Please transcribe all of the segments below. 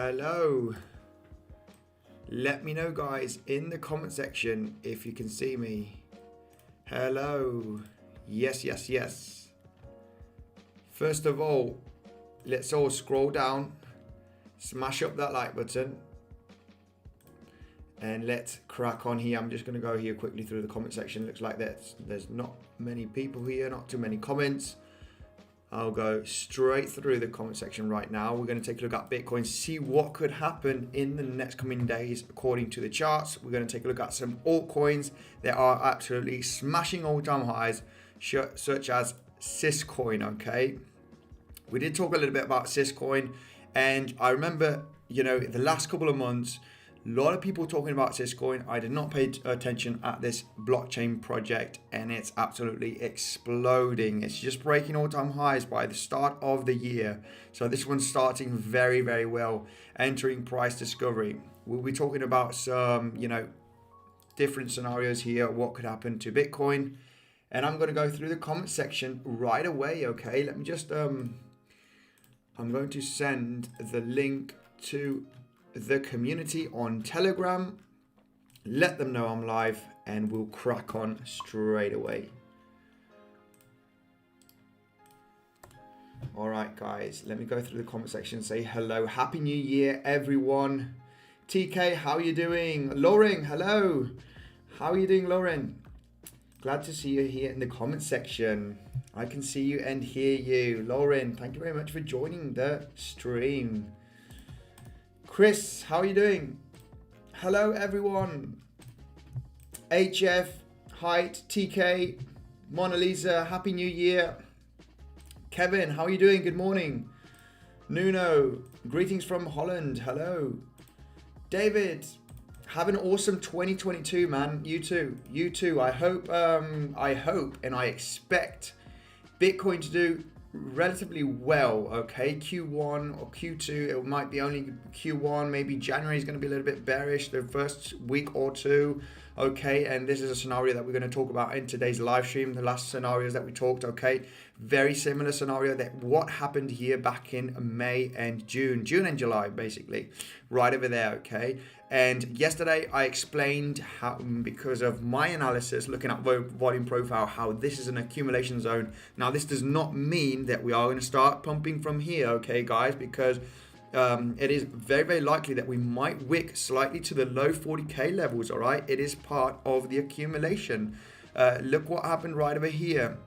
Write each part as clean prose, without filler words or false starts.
hello. Let me know, guys, in the comment section if you can see me. Hello. Yes, yes, yes. First of all, let's all scroll down, smash up that like button, and let's crack on here. I'm just going to go here quickly through the comment section. Looks like there's not many people here, not too many comments. I'll go straight through the comment section right now. We're going to take a look at Bitcoin, see what could happen in the next coming days according to the charts. We're going to take a look at some altcoins that are absolutely smashing all-time highs, such as Syscoin, okay? We did talk a little bit about Syscoin, and I remember, the last couple of months, a lot of people talking about Syscoin. I did not pay attention at this blockchain project, and it's absolutely exploding. It's just breaking all-time highs by the start of the year. So this one's starting very, very well, entering price discovery. We'll be talking about some, different scenarios here, what could happen to Bitcoin. And I'm going to go through the comment section right away, okay? Let me just, I'm going to send the link to the community on Telegram, let them know I'm live, and we'll crack on straight away. All right, guys, let me go through the comment section and say hello. Happy New Year, everyone. TK, how are you doing? Lauren, hello. How are you doing, Lauren? Glad to see you here in the comment section. I can see you and hear you. Lauren, thank you very much for joining the stream. Chris, how are you doing? Hello, everyone. HF, Height, TK, Mona Lisa, Happy New Year. Kevin, how are you doing? Good morning. Nuno, greetings from Holland. Hello. David, have an awesome 2022, man. You too. You too. I hope and I expect Bitcoin to do relatively well, okay? Q1 or Q2, it might be only Q1, maybe January is going to be a little bit bearish the first week or two, okay? And this is a scenario that we're going to talk about in today's live stream, the last scenarios that we talked, okay? Very similar scenario that what happened here back in May and June and July, basically, right over there, okay? And yesterday I explained how, because of my analysis, looking at volume profile, how this is an accumulation zone. Now, this does not mean that we are going to start pumping from here, okay, guys, because it is very, very likely that we might wick slightly to the low 40K levels, all right? It is part of the accumulation. Look what happened right over here.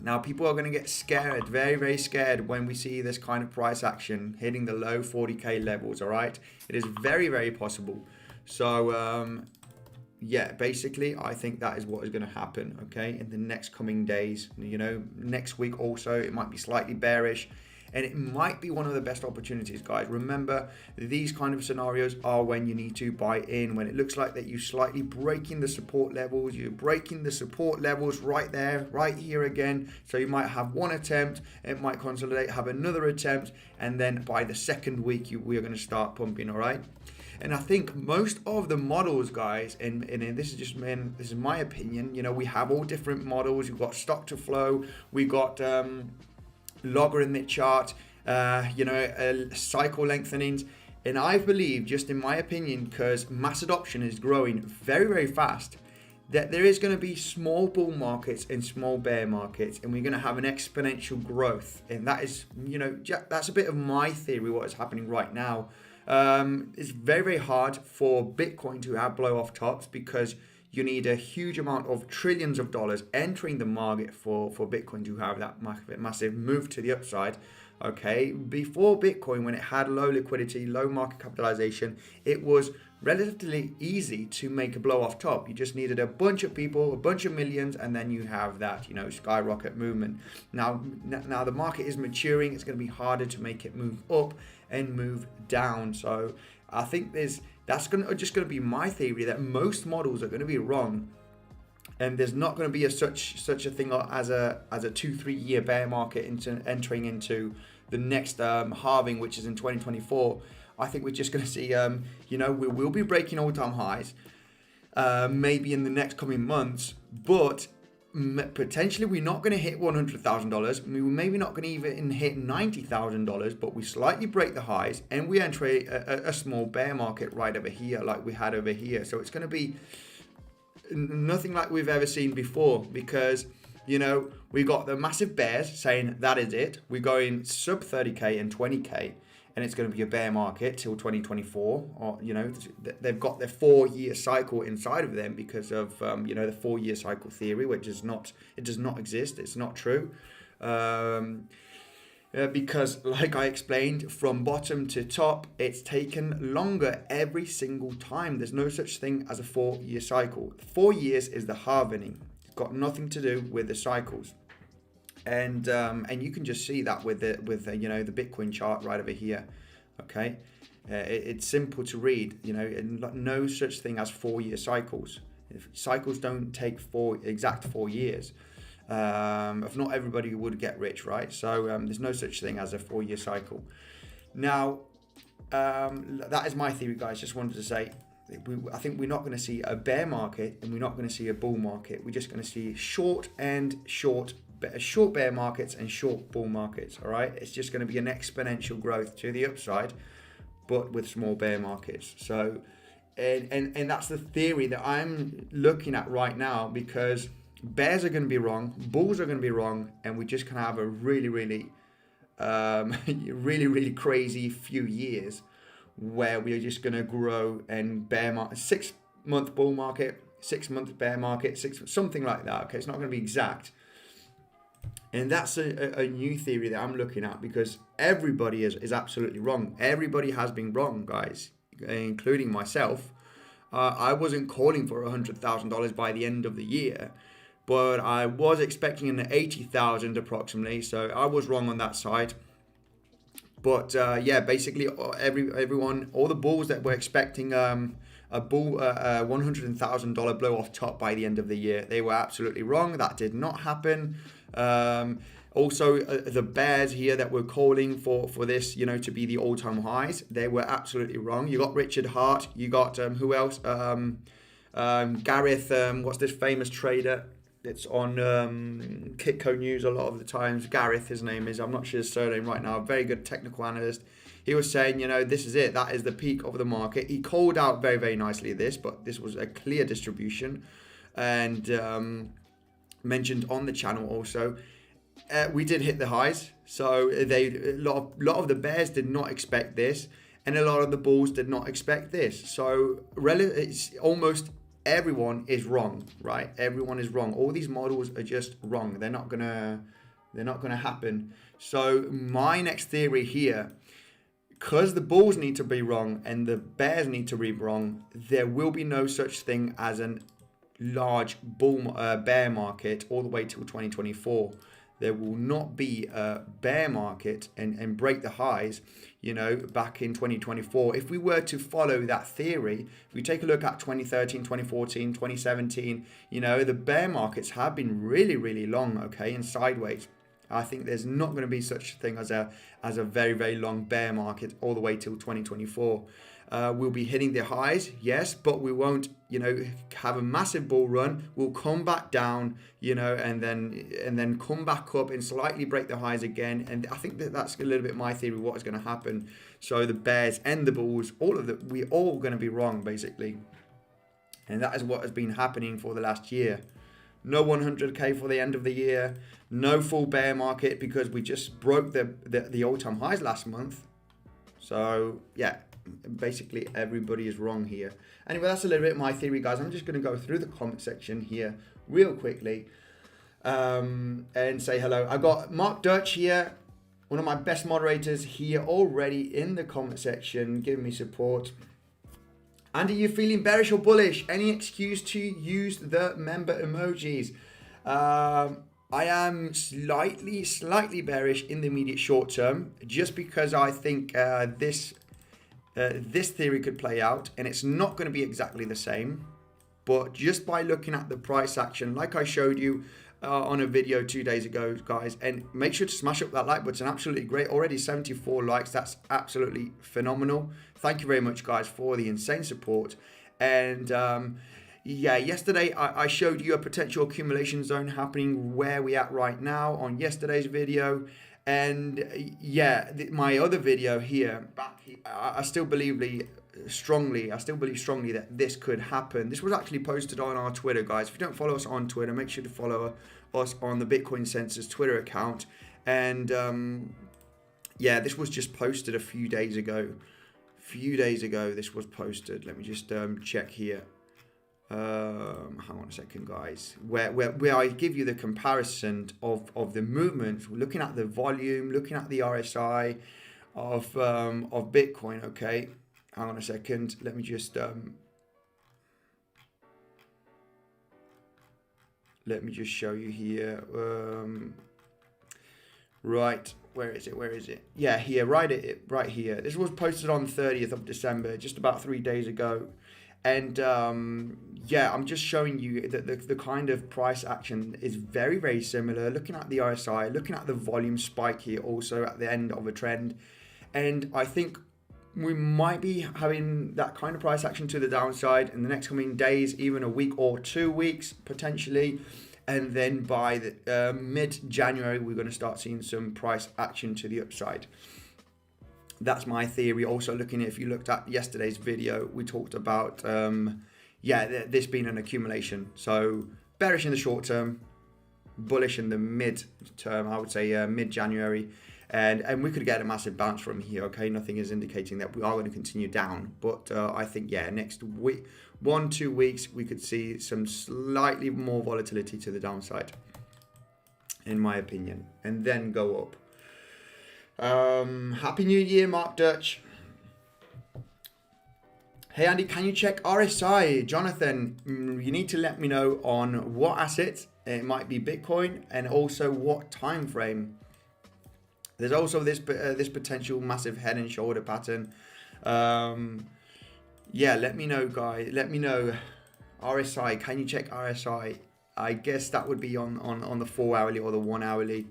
Now, people are going to get scared, very, very scared when we see this kind of price action hitting the low 40K levels, all right? It is very, very possible. So, yeah, basically, I think that is what is going to happen, okay, in the next coming days. Next week also, it might be slightly bearish. And it might be one of the best opportunities, guys. Remember, these kind of scenarios are when you need to buy in. When it looks like that you're slightly breaking the support levels, you're breaking the support levels right there, right here again. So you might have one attempt, it might consolidate, have another attempt, and then by the second week, we are going to start pumping, all right? And I think most of the models, guys, and this is my opinion, we have all different models. We've got stock to flow, we got logarithmic chart, cycle lengthenings, and I believe, just in my opinion, because mass adoption is growing very, very fast, that there is going to be small bull markets and small bear markets, and we're going to have an exponential growth. And that is, that's a bit of my theory, what is happening right now. It's very, very hard for Bitcoin to have blow off tops, because you need a huge amount of trillions of dollars entering the market for Bitcoin to have that massive move to the upside, okay? Before Bitcoin, when it had low liquidity, low market capitalization, it was relatively easy to make a blow off top. You just needed a bunch of people, a bunch of millions, and then you have that, skyrocket movement. Now the market is maturing. It's going to be harder to make it move up and move down. So I think that's just going to be my theory, that most models are going to be wrong, and there's not going to be such a thing as a 2-3 year bear market entering into the next halving, which is in 2024. I think we're just going to see, we will be breaking all-time highs, maybe in the next coming months, but potentially we're not going to hit $100,000. We're maybe not going to even hit $90,000, but we slightly break the highs and we enter a small bear market right over here, like we had over here. So it's going to be nothing like we've ever seen before, because you know we got the massive bears saying that is it. We're going sub 30k and 20k. And it's going to be a bear market till 2024, or you know they've got their 4-year cycle inside of them because of you know the 4-year cycle theory, which is not, it does not exist. It's not true, because like I explained, from bottom to top, it's taken longer every single time. There's no such thing as a 4-year cycle. 4 years is the halvening. It's got nothing to do with the cycles. And you can just see that with you know the Bitcoin chart right over here. Okay, it's simple to read. You know, no such thing as 4-year cycles. Cycles don't take exact 4 years. If not, everybody would get rich, right? So there's no such thing as a 4-year cycle. Now, that is my theory, guys. Just wanted to say, I think we're not going to see a bear market and we're not going to see a bull market. We're just going to see short bear markets and short bull markets. All right, it's just going to be an exponential growth to the upside, but with small bear markets. So and that's the theory that I'm looking at right now, because bears are going to be wrong, bulls are going to be wrong, and we're just going to have a really really crazy few years where we're just going to grow and bear market, 6-month bull market, 6-month bear market, something like that. Okay, it's not going to be exact. And that's a new theory that I'm looking at, because everybody is absolutely wrong. Everybody has been wrong, guys, including myself. I wasn't calling for $100,000 by the end of the year, but I was expecting an 80,000 approximately. So I was wrong on that side. But yeah, basically everyone, all the bulls that were expecting a $100,000 blow off top by the end of the year, they were absolutely wrong. That did not happen. Also, the bears here that were calling for this, you know, to be the all-time highs, they were absolutely wrong. You got Richard Hart, you got who else? Gareth, what's this famous trader? It's on Kitco News a lot of the times. Gareth, his name is. I'm not sure his surname right now. Very good technical analyst. He was saying, you know, this is it. That is the peak of the market. He called out very, very nicely this, but this was a clear distribution. And mentioned on the channel also, we did hit the highs. So a lot of the bears did not expect this, and a lot of the bulls did not expect this. So it's almost everyone is wrong, right? Everyone is wrong. All these models are just wrong. They're not gonna happen. So my next theory here, because the bulls need to be wrong and the bears need to be wrong, there will be no such thing as a large bear market all the way till 2024. There will not be a bear market and break the highs, you know, back in 2024. If we were to follow that theory, if we take a look at 2013, 2014, 2017, you know, the bear markets have been really, really long, okay, and sideways. I think there's not going to be such a thing as a very, very long bear market all the way till 2024. We'll be hitting the highs, yes, but we won't, you know, have a massive bull run. We'll come back down, you know, and then come back up and slightly break the highs again. And I think that's a little bit my theory of what is going to happen. So the bears and the bulls, we're all going to be wrong, basically. And that is what has been happening for the last year. No 100k for the end of the year. No full bear market because we just broke the all-time highs last month. So yeah, basically everybody is wrong here. Anyway, that's a little bit my theory, guys. I'm just going to go through the comment section here real quickly and say hello. I got Mark Dutch here, one of my best moderators here already in the comment section, giving me support. And are you feeling bearish or bullish? Any excuse to use the member emojis? I am slightly bearish in the immediate short term, just because I think this theory could play out, and it's not going to be exactly the same. But just by looking at the price action, like I showed you on a video 2 days ago, guys, and make sure to smash up that like button. Absolutely great. Already 74 likes. That's absolutely phenomenal. Thank you very much, guys, for the insane support. And Yeah, yesterday I showed you a potential accumulation zone happening where we at right now on yesterday's video. And yeah, my other video here, I still believe strongly that this could happen. This was actually posted on our Twitter, guys. If you don't follow us on Twitter, make sure to follow us on the Bitcoinsensus Twitter account. And yeah, this was just posted a few days ago. This was posted. Let me just check here. Hang on a second, guys. Where I give you the comparison of the movement, looking at the volume, looking at the RSI of Bitcoin. Okay, hang on a second. Let me just show you here. Right, where is it? Yeah, here, right here. This was posted on 30th of December, just about 3 days ago. And yeah, I'm just showing you that the kind of price action is very, very similar. Looking at the RSI, looking at the volume spike here also at the end of a trend. And I think we might be having that kind of price action to the downside in the next coming days, even a week or 2 weeks potentially. And then by the mid-January, we're going to start seeing some price action to the upside. That's my theory. Also looking at, if you looked at yesterday's video, we talked about, yeah, this being an accumulation. So bearish in the short term, bullish in the mid-term, I would say mid-January. And we could get a massive bounce from here, okay? Nothing is indicating that we are going to continue down. But I think, yeah, next week, 1-2 weeks, we could see some slightly more volatility to the downside, in my opinion, and then go up. Happy New Year, Mark Dutch. Hey Andy, can you check RSI? Jonathan, you need to let me know on what asset. It might be Bitcoin, and also what time frame. There's also this potential massive head and shoulder pattern. Yeah, let me know, guys. Let me know. RSI, can you check RSI? I guess that would be on the 4 hourly or the 1 hourly.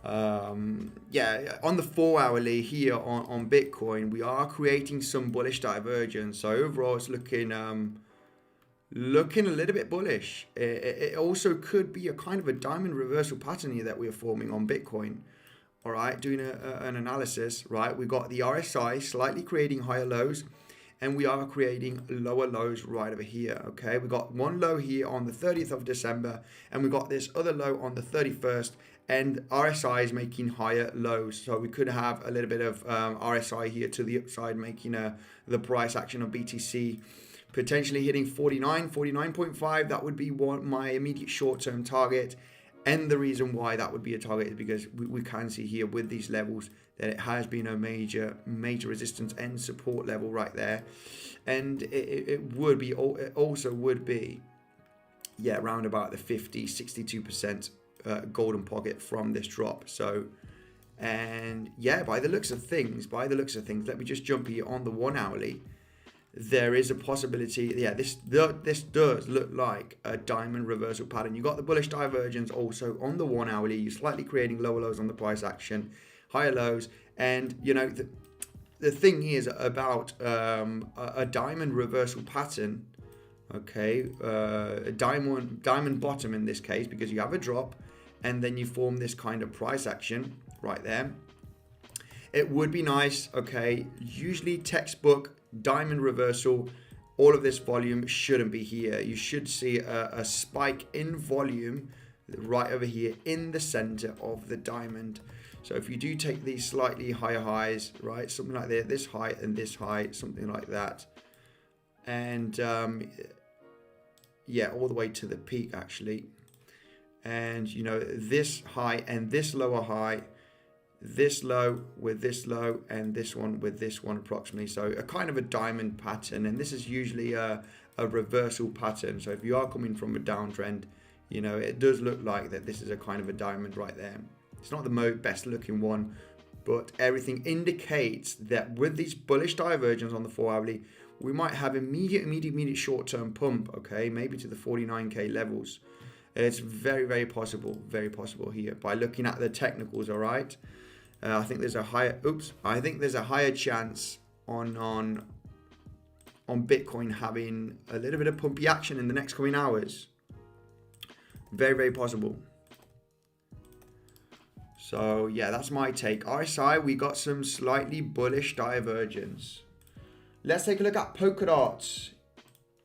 Yeah, on the 4 hourly here on Bitcoin, we are creating some bullish divergence. So overall, it's looking a little bit bullish. It also could be a kind of a diamond reversal pattern here that we are forming on Bitcoin. All right, doing an analysis, right? We got the RSI slightly creating higher lows, and we are creating lower lows right over here, okay? We got one low here on the 30th of December, and we got this other low on the 31st, and RSI is making higher lows. So we could have a little bit of RSI here to the upside, making the price action of BTC potentially hitting 49.5. That would be my immediate short-term target. And the reason why that would be a target is because we can see here with these levels that it has been a major resistance and support level right there. And it also would be, yeah, around about the 62% golden pocket from this drop. So, and yeah, by the looks of things, let me just jump here on the 1 hourly. There is a possibility, yeah, this does look like a diamond reversal pattern. You got the bullish divergence also on the 1 hourly. You're slightly creating lower lows on the price action, higher lows. And, you know, the thing is about a diamond reversal pattern, okay, a diamond bottom in this case, because you have a drop and then you form this kind of price action right there. It would be nice, okay, usually textbook diamond reversal, all of this volume shouldn't be here. You should see a spike in volume right over here in the center of the diamond. So if you do take these slightly higher highs, right, something like this height and this height, something like that, and yeah, all the way to the peak actually, and you know, this high and this lower high, this low with this low, and this one with this one approximately. So a kind of a diamond pattern, and this is usually a reversal pattern. So if you are coming from a downtrend, you know, it does look like that this is a kind of a diamond right there. It's not the best looking one, but everything indicates that with these bullish divergence on the 4 hourly, we might have immediate short-term pump, okay, maybe to the 49k levels. It's very possible here by looking at the technicals. All right, I think there's a higher chance on on Bitcoin having a little bit of pumpy action in the next coming hours. Very, very possible. So yeah, that's my take. RSI, we got some slightly bullish divergence. Let's take a look at Polkadot.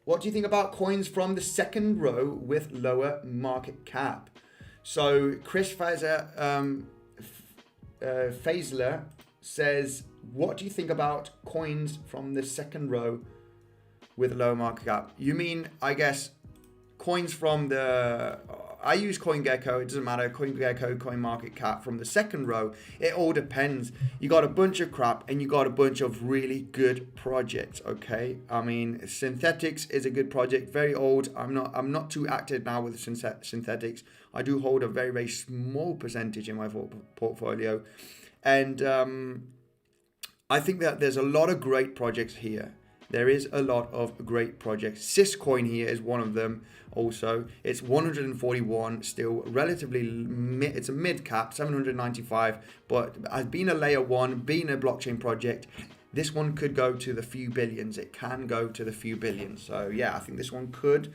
What do you think about coins from the second row with lower market cap? So Chris Faisler says, what do you think about coins from the second row with low market cap? You mean, I guess, coins from the... I use CoinGecko, it doesn't matter, CoinGecko, CoinMarketCap from the second row. It all depends. You got a bunch of crap and you got a bunch of really good projects, okay? I mean, Synthetics is a good project, very old. I'm not too active now with Synthetics. I do hold a very, very small percentage in my portfolio. And I think that there's a lot of great projects here. There is a lot of great projects. Syscoin here is one of them also. It's 141, still relatively mid, it's a mid cap, 795, but as being a layer one, being a blockchain project, this one could go to the few billions. It can go to the few billions. So yeah, I think this one could,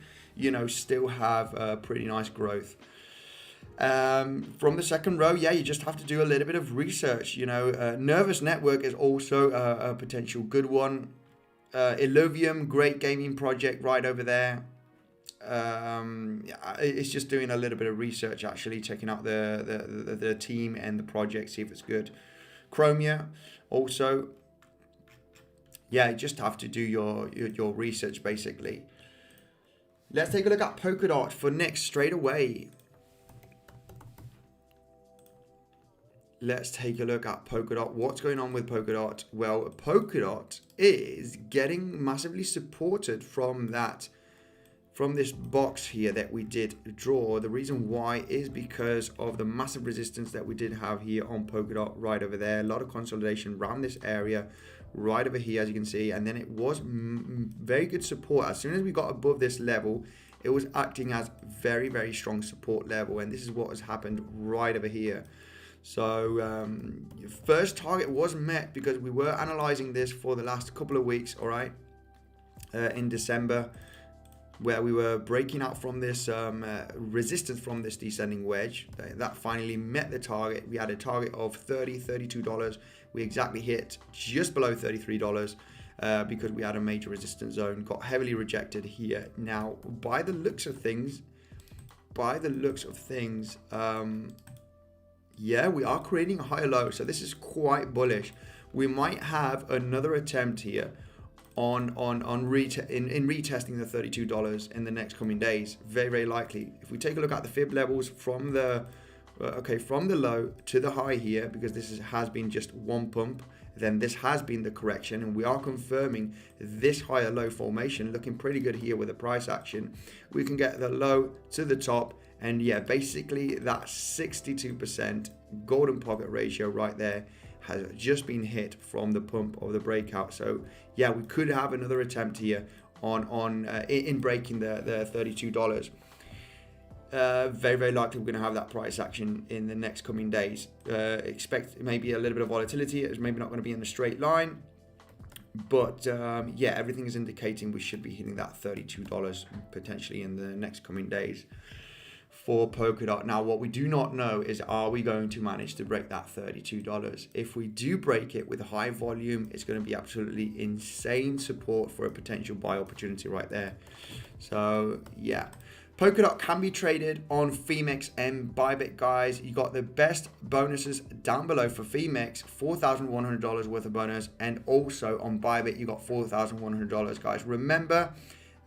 still have pretty nice growth. From the second row, yeah, you just have to do a little bit of research. Nervous Network is also a potential good one. Illuvium, great gaming project right over there. It's just doing a little bit of research, actually checking out the team and the project, see if it's good. Chromia also. Yeah, you just have to do your research basically. Let's take a look at Polkadot for next straight away. Let's take a look at Polkadot. What's going on with Polkadot? Well, Polkadot is getting massively supported from this box here that we did draw. The reason why is because of the massive resistance that we did have here on Polkadot right over there. A lot of consolidation around this area right over here, as you can see. And then it was very good support. As soon as we got above this level, it was acting as very, very strong support level. And this is what has happened right over here. So first target was met because we were analyzing this for the last couple of weeks, all right, in December, where we were breaking out from this resistance from this descending wedge. That finally met the target. We had a target of $32. We exactly hit just below $33 because we had a major resistance zone, got heavily rejected here. Now, by the looks of things, yeah, we are creating a higher low, so this is quite bullish. We might have another attempt here in retesting the $32 in the next coming days. Very, very likely. If we take a look at the fib levels from the low to the high here, because this has been just one pump, then this has been the correction, and we are confirming this higher low formation looking pretty good here with the price action. We can get the low to the top. And yeah, basically that 62% golden pocket ratio right there has just been hit from the pump of the breakout. So yeah, we could have another attempt here in breaking the $32. Very, very likely we're going to have that price action in the next coming days. Expect maybe a little bit of volatility. It's maybe not going to be in a straight line. But yeah, everything is indicating we should be hitting that $32 potentially in the next coming days for Polkadot. Now, what we do not know is, are we going to manage to break that $32? If we do break it with high volume, it's going to be absolutely insane support for a potential buy opportunity right there. So yeah, Polkadot can be traded on Femex and Bybit, guys. You got the best bonuses down below for Femex, $4,100 worth of bonus, and also on Bybit you got $4,100, guys. Remember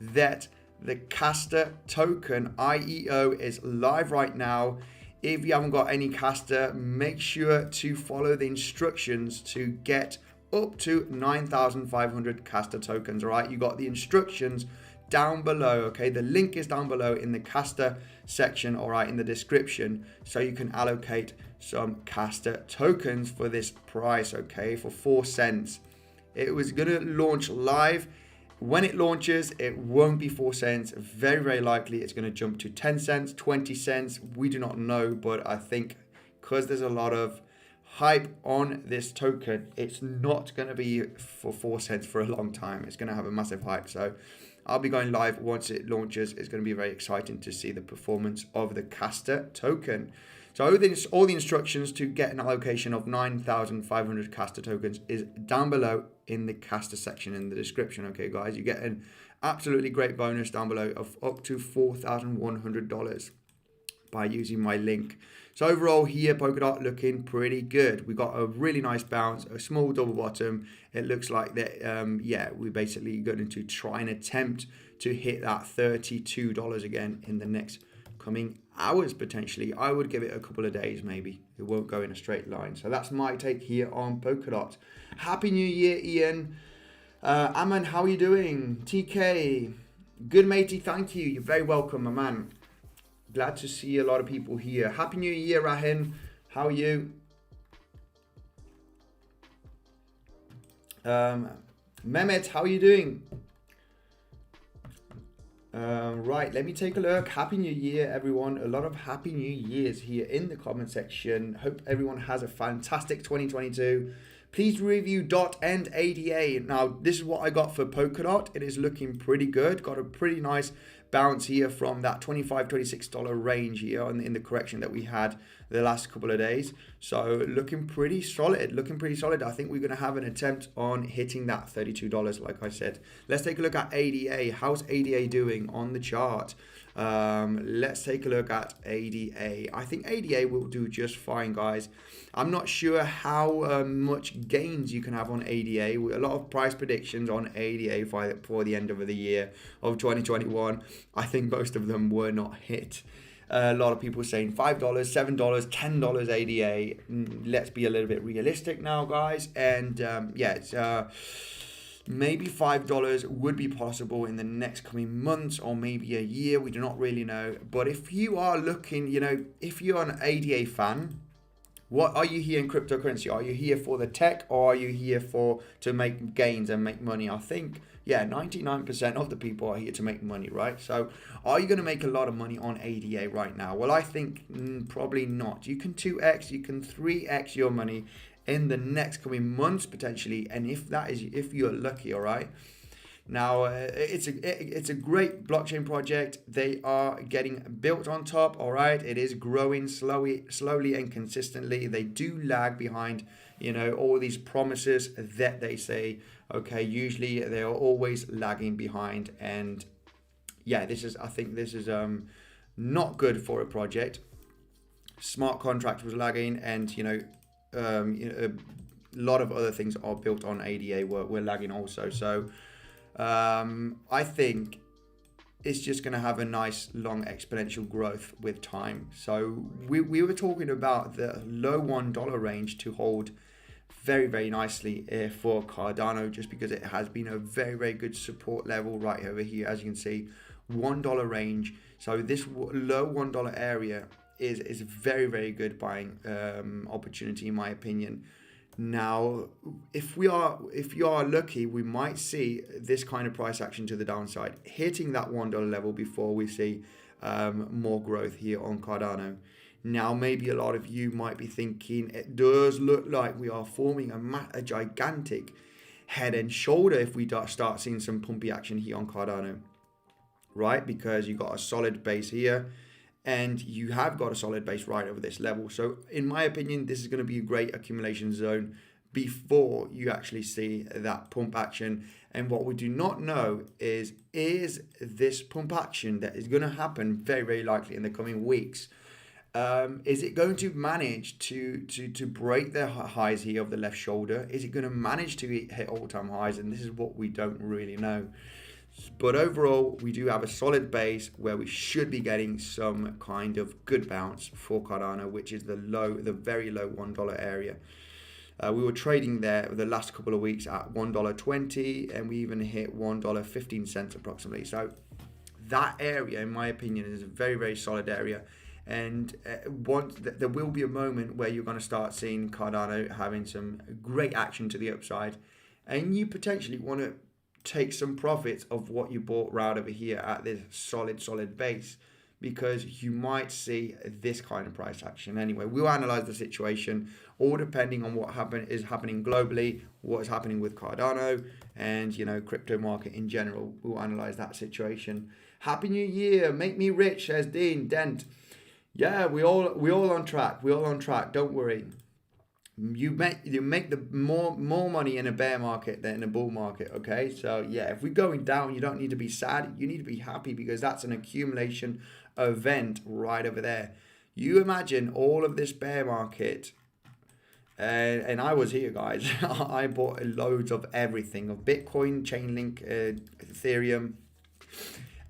that the KASTA token IEO is live right now. If you haven't got any KASTA, make sure to follow the instructions to get up to 9,500 KASTA tokens. All right, you got the instructions down below. Okay, the link is down below in the KASTA section, all right, in the description, so you can allocate some KASTA tokens for this price, okay, for 4 cents. It was gonna launch live. When it launches, it won't be 4 cents. Very, very likely it's going to jump to 10 cents, 20 cents. We do not know, but I think because there's a lot of hype on this token. It's not going to be for 4 cents for a long time. It's going to have a massive hype. So I'll be going live once it launches. It's going to be very exciting to see the performance of the KASTA token. So all the instructions to get an allocation of 9,500 KASTA tokens is down below in the KASTA section in the description. Okay, guys, you get an absolutely great bonus down below of up to $4,100 by using my link. So overall here, Polkadot looking pretty good. We got a really nice bounce, a small double bottom. It looks like that, yeah, we're basically going to try and attempt to hit that $32 again in the next coming hours potentially. I would give it a couple of days maybe. It won't go in a straight line. So that's my take here on Polkadot. Happy New Year, Ian. Aman, how are you doing? TK, good matey, thank you. You're very welcome, my man. Glad to see a lot of people here. Happy New Year, Rahin. How are you? Mehmet, how are you doing? Right, let me take a look. Happy New Year, everyone. A lot of Happy New Years here in the comment section. Hope everyone has a fantastic 2022. Please review .end ADA. Now, this is what I got for Polkadot. It is looking pretty good. Got a pretty nice bounce here from that $25, $26 range here in the correction that we had the last couple of days. So looking pretty solid, I think we're going to have an attempt on hitting that $32, like I said. Let's take a look at ADA. How's ADA doing on the chart? Let's take a look at ADA. I think ADA will do just fine, guys. I'm not sure how much gains you can have on ADA. A lot of price predictions on ADA for the end of the year of 2021. I think most of them were not hit. A lot of people saying $5, $7, $10 ADA. Let's be a little bit realistic now, guys. And yeah, it's maybe $5 would be possible in the next coming months or maybe a year. We do not really know. But if you are looking, you know, if you're an ADA fan, what are you here in cryptocurrency? Are you here for the tech or are you here to make gains and make money? I think, yeah, 99% of the people are here to make money, right? So are you going to make a lot of money on ADA right now? Well, I think probably not. You can 2x, you can 3x your money in the next coming months potentially, and if you're lucky, all right. Now it's a great blockchain project. They are getting built on top, all right. It is growing slowly and consistently. They do lag behind, you know, all these promises that they say. Okay, usually they are always lagging behind, and yeah, I think this is not good for a project. Smart contract was lagging, and you know, a lot of other things are built on ADA were lagging also. So I think it's just going to have a nice long exponential growth with time. So we were talking about the low $1 range to hold very, very nicely for Cardano, just because it has been a very, very good support level right over here, as you can see, $1 range. So this low $1 area is very, very good buying opportunity in my opinion. Now, if you are lucky, we might see this kind of price action to the downside, hitting that $1 level before we see more growth here on Cardano. Now, maybe a lot of you might be thinking it does look like we are forming a gigantic head and shoulder if we start seeing some pumpy action here on Cardano, right? Because you got a solid base here, and you have got a solid base right over this level. So in my opinion, this is going to be a great accumulation zone before you actually see that pump action. And what we do not know is this pump action that is going to happen very, very likely in the coming weeks, is it going to manage to break the highs here of the left shoulder? Is it going to manage to hit all-time highs? And this is what we don't really know. But overall, we do have a solid base where we should be getting some kind of good bounce for Cardano, which is the very low $1 area. We were trading there the last couple of weeks at $1.20, and we even hit $1.15 approximately. So that area, in my opinion, is a very, very solid area. And there will be a moment where you're going to start seeing Cardano having some great action to the upside, and you potentially want to take some profits of what you bought right over here at this solid base, because you might see this kind of price action. Anyway, we'll analyze the situation, all depending on what is happening globally, what is happening with Cardano, and crypto market in general. We'll analyze that situation. Happy New Year! Make me rich, says Dean Dent. Yeah, we all on track. We all on track. Don't worry. You make the more money in a bear market than in a bull market. Okay, so yeah, if we're going down, you don't need to be sad. You need to be happy, because that's an accumulation event right over there. You imagine all of this bear market, and I was here, guys. I bought loads of everything, of Bitcoin, Chainlink, Ethereum.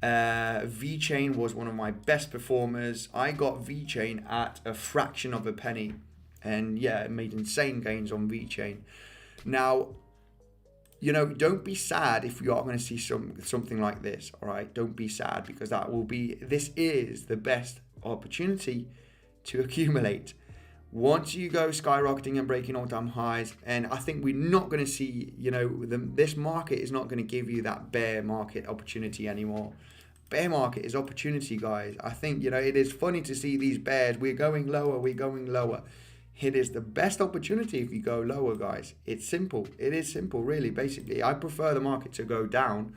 VeChain was one of my best performers. I got VeChain at a fraction of a penny, and yeah, it made insane gains on VeChain. Now, don't be sad if you are going to see something like this. All right, don't be sad, because this is the best opportunity to accumulate. Once you go skyrocketing and breaking all-time highs, and I think we're not going to see, this market is not going to give you that bear market opportunity anymore. Bear market is opportunity, guys. I think, it is funny to see these bears. We're going lower. It is the best opportunity if you go lower, guys. It's simple. It is simple, really. Basically, I prefer the market to go down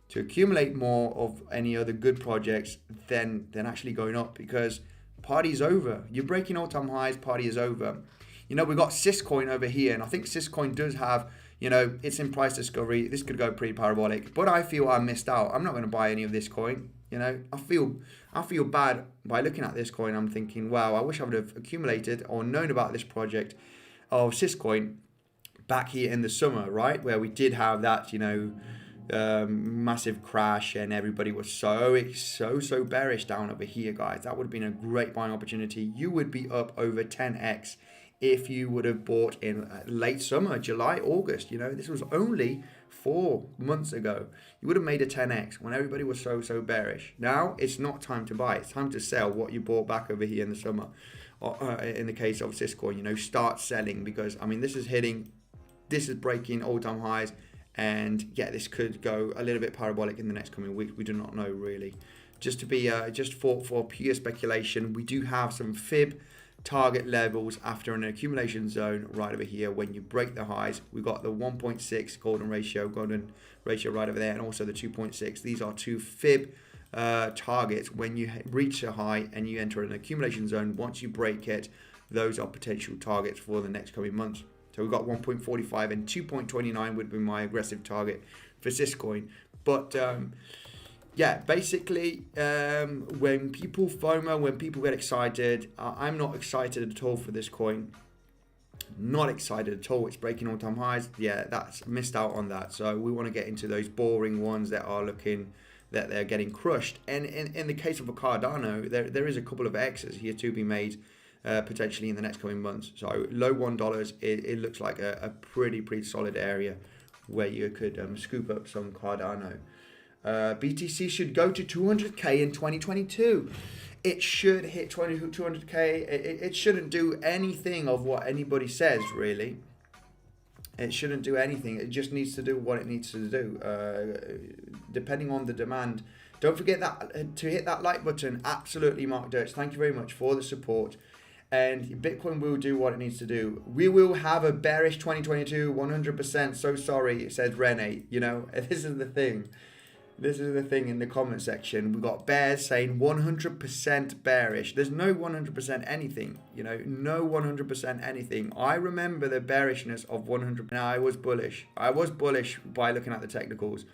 to accumulate more of any other good projects than actually going up, because party's over. You're breaking all-time highs, party is over. We've got Syscoin over here, and I think Syscoin does have, it's in price discovery. This could go pretty parabolic, but I feel I missed out. I'm not going to buy any of this coin. I feel bad by looking at this coin. I'm thinking, wow, I wish I would have accumulated or known about this project of Syscoin back here in the summer, right? Where we did have that, massive crash, and everybody was so bearish down over here, guys. That would have been a great buying opportunity. You would be up over 10x if you would have bought in late summer, July, August. This was only 4 months ago. You would have made a 10x when everybody was so bearish. Now it's not time to buy. It's time to sell what you bought back over here in the summer. In the case of Syscoin, start selling, because this is breaking all-time highs. And yeah, this could go a little bit parabolic in the next coming weeks. We do not know, really. Just to be for pure speculation, we do have some fib target levels after an accumulation zone right over here. When you break the highs, we've got the 1.6 golden ratio right over there, and also the 2.6. These are two fib targets. When you reach a high and you enter an accumulation zone, once you break it, those are potential targets for the next coming months. So we've got 1.45 and 2.29 would be my aggressive target for Syscoin. But yeah, basically, when people FOMO, when people get excited, I'm not excited at all for this coin. Not excited at all. It's breaking all-time highs. Yeah, that's missed out on that. So we want to get into those boring ones that are looking that they're getting crushed. And in the case of a Cardano, there is a couple of X's here to be made. Potentially in the next coming months. So low $1, it looks like a pretty solid area where you could scoop up some Cardano. BTC should go to 200k in 2022. It should hit 200k. It shouldn't do anything of what anybody says, really. It shouldn't do anything. It just needs to do what it needs to do, depending on the demand. Don't forget that to hit that like button. Absolutely, Mark Dirks. Thank you very much for the support. And Bitcoin will do what it needs to do. We will have a bearish 2022, 100%. So sorry, said Rene. This is the thing. This is the thing in the comment section. We got bears saying 100% bearish. There's no 100% anything. No 100% anything. I remember the bearishness of 100%. Now, I was bullish. I was bullish by looking at the technicals.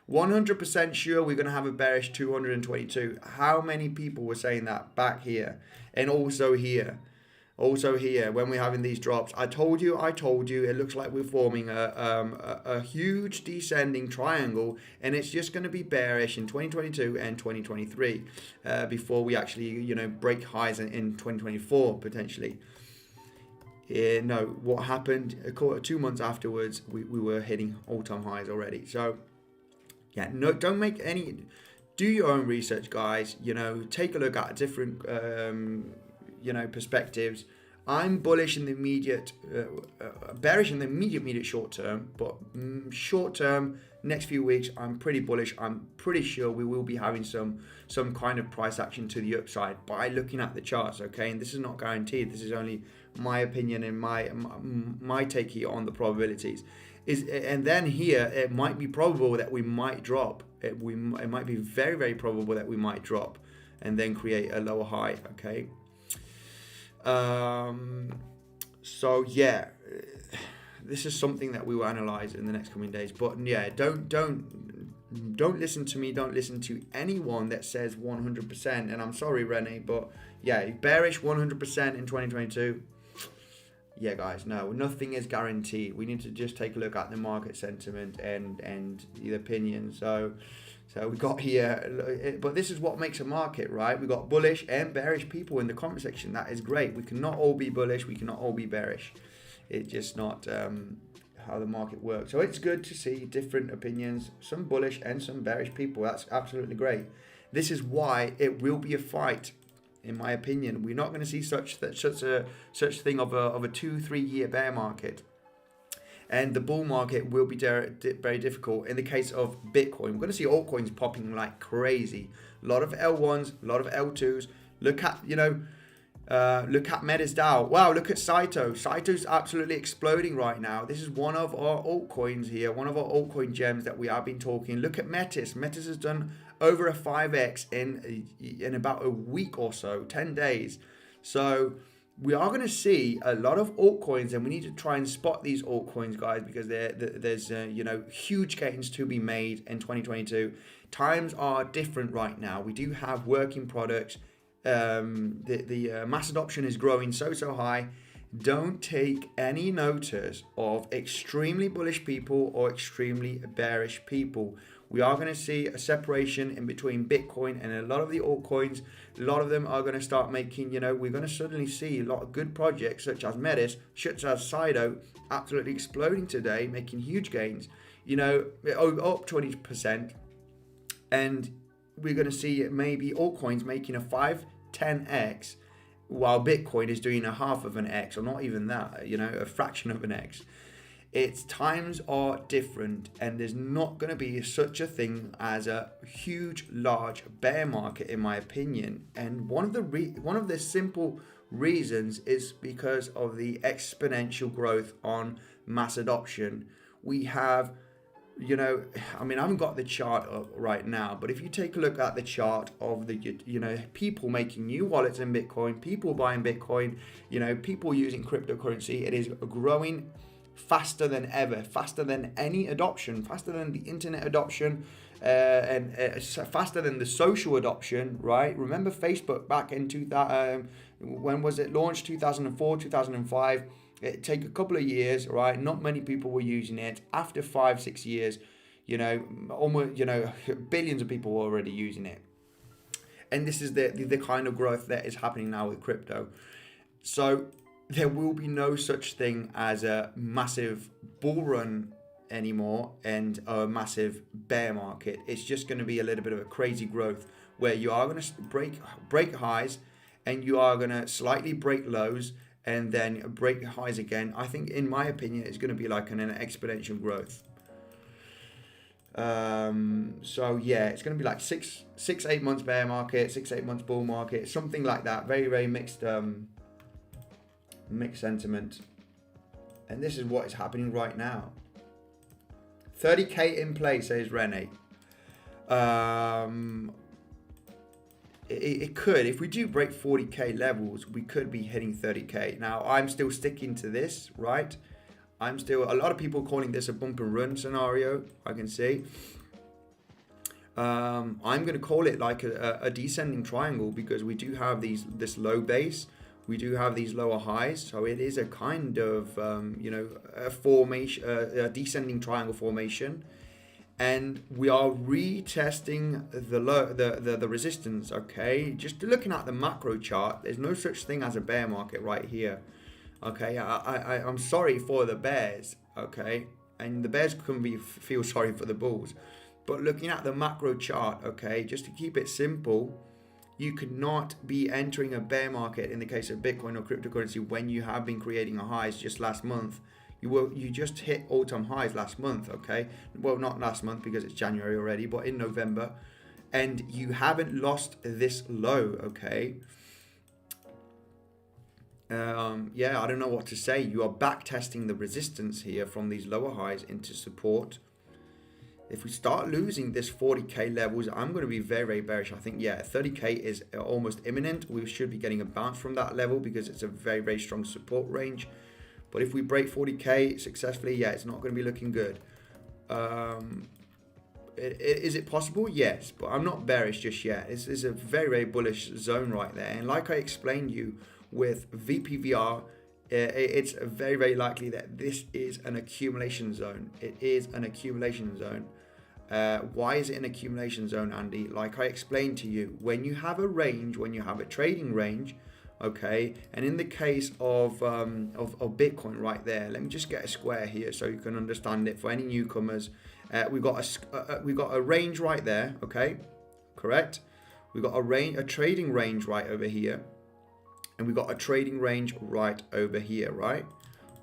100% sure we're going to have a bearish 222. How many people were saying that back here? And also here. Also here, when we're having these drops. I told you, it looks like we're forming a huge descending triangle, and it's just going to be bearish in 2022 and 2023 before we actually, break highs in 2024 potentially. No, what happened 2 months afterwards, we were hitting all-time highs already. So yeah, no, don't make any. Do your own research, guys. Take a look at different, perspectives. I'm bullish in the immediate, bearish in the immediate short term, but short term, next few weeks, I'm pretty bullish. I'm pretty sure we will be having some kind of price action to the upside by looking at the charts, okay? And this is not guaranteed. This is only my opinion and my take here on the probabilities. And then here, it might be probable that we might drop. It might be very, very probable that we might drop and then create a lower high, okay? So yeah, this is something that we will analyze in the next coming days. But yeah, don't listen to me. Don't listen to anyone that says 100%. And I'm sorry, Rene, but yeah, bearish 100% in 2022. Yeah, guys, no, nothing is guaranteed. We need to just take a look at the market sentiment and the opinion. So we got here, but this is what makes a market, right? We got bullish and bearish people in the comment section. That is great. We cannot all be bullish. We cannot all be bearish. It's just not how the market works. So it's good to see different opinions, some bullish and some bearish people. That's absolutely great. This is why it will be a fight. In my opinion, we're not going to see such thing of a 2-3 year bear market, and the bull market will be very difficult. In the case of Bitcoin, we're going to see altcoins popping like crazy. A lot of L1s, a lot of L2s. Look at Metis DAO. Wow, look at Saito. Saito's absolutely exploding right now. This is one of our altcoins here, one of our altcoin gems that we have been talking. Look at Metis. Metis has done over a 5x in about a week or so, 10 days. So we are going to see a lot of altcoins, and we need to try and spot these altcoins, guys, because there's huge gains to be made in 2022. Times are different right now. We do have working products. The mass adoption is growing so high. Don't take any notice of extremely bullish people or extremely bearish people. We are going to see a separation in between Bitcoin and a lot of the altcoins. A lot of them are going to start making, we're going to suddenly see a lot of good projects such as Metis, such as Saito, absolutely exploding today, making huge gains, up 20%. And we're going to see maybe altcoins making a 5-10x, while Bitcoin is doing a half of an X, or not even that, a fraction of an X. Its times are different, and there's not going to be such a thing as a huge, large bear market, in my opinion. And one of the simple reasons is because of the exponential growth on mass adoption. We have, I haven't got the chart up right now, but if you take a look at the chart of the, people making new wallets in Bitcoin, people buying Bitcoin, people using cryptocurrency, it is growing faster than ever, faster than any adoption, faster than the internet adoption, and faster than the social adoption, right? Remember Facebook back in 2000, when was it launched? 2004, 2005. It take a couple of years, right? Not many people were using it. After 5-6 years, almost, billions of people were already using it. And this is the kind of growth that is happening now with crypto. So there will be no such thing as a massive bull run anymore and a massive bear market. It's just going to be a little bit of a crazy growth where you are going to break highs, and you are going to slightly break lows and then break highs again. I think, in my opinion, it's going to be like an exponential growth. So yeah, it's going to be like 6-8 months bear market, 6-8 months bull market, something like that. Very, very mixed sentiment. And this is what is happening right now. 30k in play, says Rene. It could, if we do break 40k levels, we could be hitting 30k. Now, I'm still sticking to this, right? A lot of people calling this a bump and run scenario, I can see. I'm going to call it like a descending triangle, because we do have this low base. We do have these lower highs. So it is a kind of, a formation, a descending triangle formation. And we are retesting the resistance, okay? Just looking at the macro chart, there's no such thing as a bear market right here, okay? I'm sorry for the bears, okay? And the bears can feel sorry for the bulls. But looking at the macro chart, okay, just to keep it simple, You cannot be entering a bear market in the case of Bitcoin or cryptocurrency when you have been creating highs just last month. You just hit all-time highs last month, okay? Well, not last month because it's January already, but in November. And you haven't lost this low, okay? Yeah, I don't know what to say. You are back testing the resistance here from these lower highs into support. If we start losing this 40k levels, I'm going to be very, very bearish. I think, yeah, 30k is almost imminent. We should be getting a bounce from that level because it's a very, very strong support range. But if we break 40k successfully, yeah, it's not going to be looking good. Is it possible? Yes, but I'm not bearish just yet. This is a very, very bullish zone right there. And like I explained you with VPVR, it's very, very likely that this is an accumulation zone. It is an accumulation zone. Why is it an accumulation zone, Andy? Like I explained to you, when you have a range, when you have a trading range, okay, and in the case of Bitcoin right there, let me just get a square here so you can understand it for any newcomers. We got a range right there, okay, correct. We got a trading range right over here, and we got a trading range right over here, right?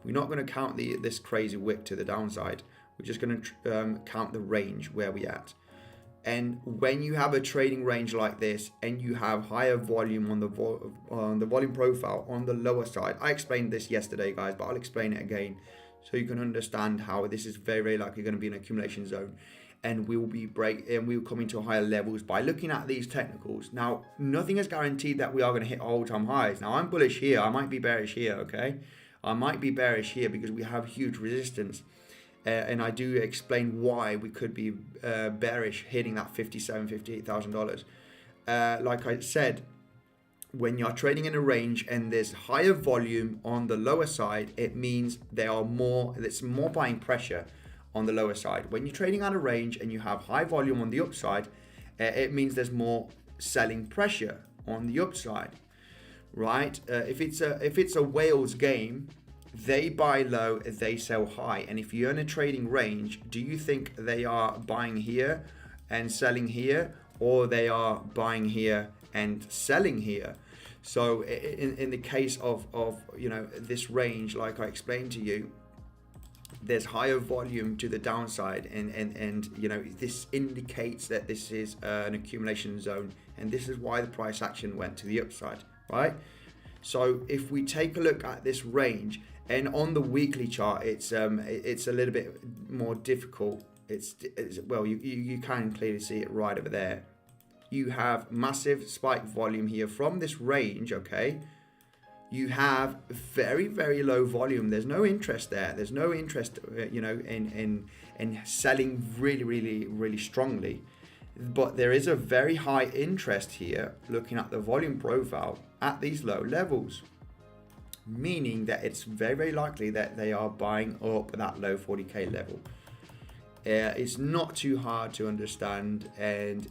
We're not going to count this crazy wick to the downside. We're just going to count the range where we at. And when you have a trading range like this and you have higher volume on the volume profile on the lower side, I explained this yesterday, guys, but I'll explain it again so you can understand how this is very, very likely going to be an accumulation zone, and we'll come into higher levels by looking at these technicals. Now, nothing is guaranteed that we are going to hit all-time highs. Now, I'm bullish here. I might be bearish here, okay? I might be bearish here because we have huge resistance. And I do explain why we could be bearish hitting that $57,000, $58,000. Like I said, when you're trading in a range and there's higher volume on the lower side, it means it's more buying pressure on the lower side. When you're trading at a range and you have high volume on the upside, it means there's more selling pressure on the upside, right? If it's a whales game, they buy low, they sell high. And if you're in a trading range, do you think they are buying here and selling here, or they are buying here and selling here? So in the case of this range, like I explained to you, there's higher volume to the downside, and this indicates that this is an accumulation zone, and this is why the price action went to the upside, right? So if we take a look at this range, and on the weekly chart, it's a little bit more difficult. Well, you can clearly see it right over there. You have massive spike volume here from this range, okay? You have very, very low volume. There's no interest there. There's no interest, in selling really, really, really strongly. But there is a very high interest here looking at the volume profile at these low levels, meaning that it's very, very likely that they are buying up that low 40k level. It's not too hard to understand, and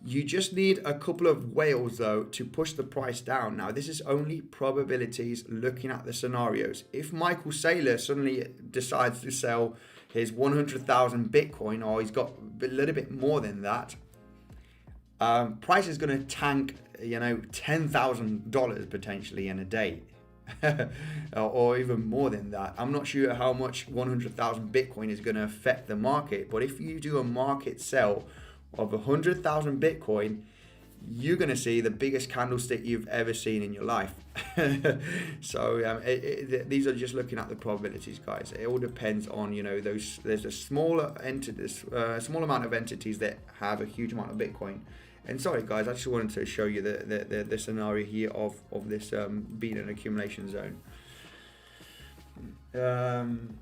you just need a couple of whales though to push the price down. Now, this is only probabilities looking at the scenarios. If Michael Saylor suddenly decides to sell his 100,000 Bitcoin, or he's got a little bit more than that, price is going to tank, $10,000 potentially in a day. Or even more than that. I'm not sure how much 100,000 Bitcoin is going to affect the market, but if you do a market sell of 100,000 Bitcoin, you're going to see the biggest candlestick you've ever seen in your life. So these are just looking at the probabilities, guys. It all depends on there's a small amount of entities that have a huge amount of Bitcoin. And sorry, guys, I just wanted to show you the scenario here of this being an accumulation zone.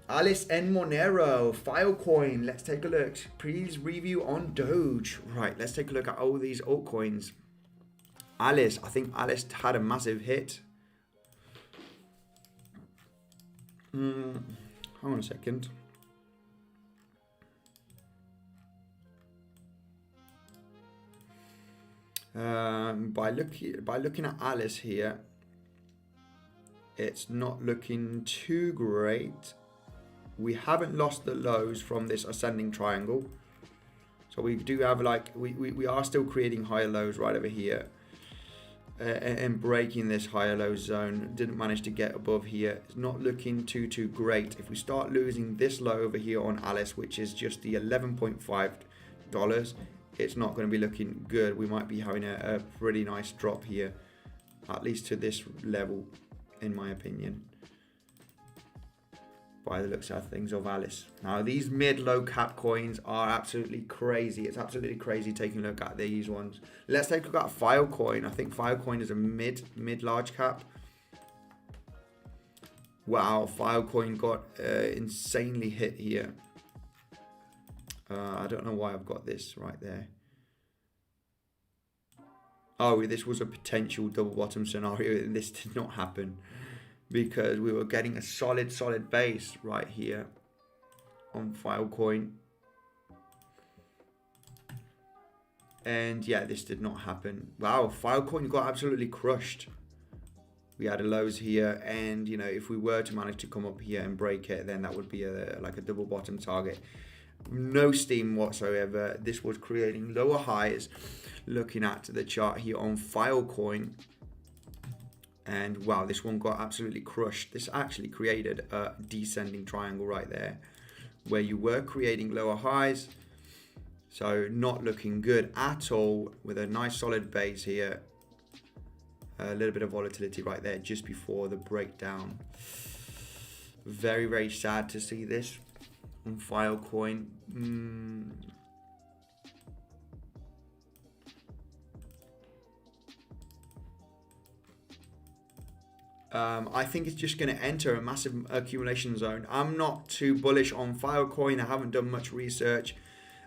Alice N. Monero, Filecoin. Let's take a look. Please review on Doge. Right, let's take a look at all these altcoins. Alice, I think Alice had a massive hit. Hang on a second. By looking at Alice here, it's not looking too great. We haven't lost the lows from this ascending triangle, so we do have we are still creating higher lows right over here. and breaking this higher low zone. Didn't manage to get above here. It's not looking too great. If we start losing this low over here on Alice, which is just the $11.5, it's not going to be looking good. We might be having a pretty nice drop here, at least to this level, in my opinion, by the looks of things of Alice. Now these mid-low cap coins are absolutely crazy. It's absolutely crazy taking a look at these ones. Let's take a look at Filecoin. I think Filecoin is a mid-large cap. Wow, Filecoin got insanely hit here. I don't know why I've got this right there. Oh, this was a potential double bottom scenario, and this did not happen, because we were getting a solid base right here on Filecoin. And yeah, this did not happen. Wow, Filecoin got absolutely crushed. We had a lows here, and you know, if we were to manage to come up here and break it, then that would be like a double bottom target. No steam whatsoever. This was creating lower highs. Looking at the chart here on Filecoin, and wow, this one got absolutely crushed. This actually created a descending triangle right there, where you were creating lower highs. So not looking good at all, with a nice solid base here. A little bit of volatility right there just before the breakdown. Very sad to see this on Filecoin. I think it's just going to enter a massive accumulation zone. I'm not too bullish on Filecoin. I haven't done much research.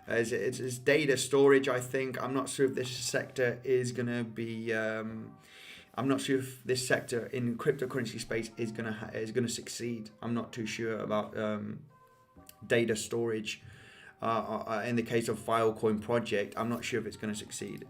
It's data storage, I think. I'm not sure if this sector is going to be... I'm not sure if this sector in cryptocurrency space is going to succeed. I'm not too sure about data storage. In the case of Filecoin project, I'm not sure if it's going to succeed.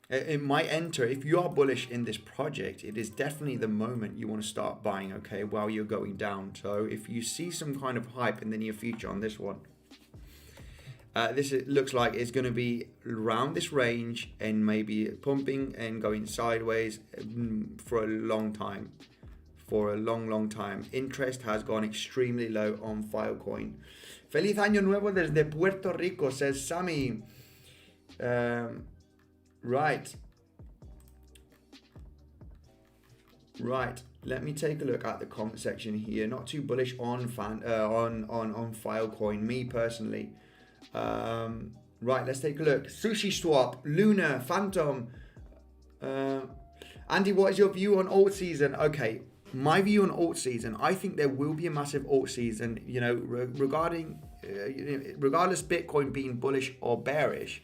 It might enter. If you are bullish in this project, it is definitely the moment you want to start buying, okay, while you're going down. So if you see some kind of hype in the near future on this one, looks like it's going to be around this range and maybe pumping and going sideways for a long time. For a long time. Interest has gone extremely low on Filecoin. Feliz Año Nuevo desde Puerto Rico, says Sammy. Right. Let me take a look at the comment section here. Not too bullish on Filecoin, me personally. Right, let's take a look. Sushi Swap, Luna, Phantom. Andy, what is your view on alt season? Okay, my view on alt season, I think there will be a massive alt season. You know, regardless Bitcoin being bullish or bearish.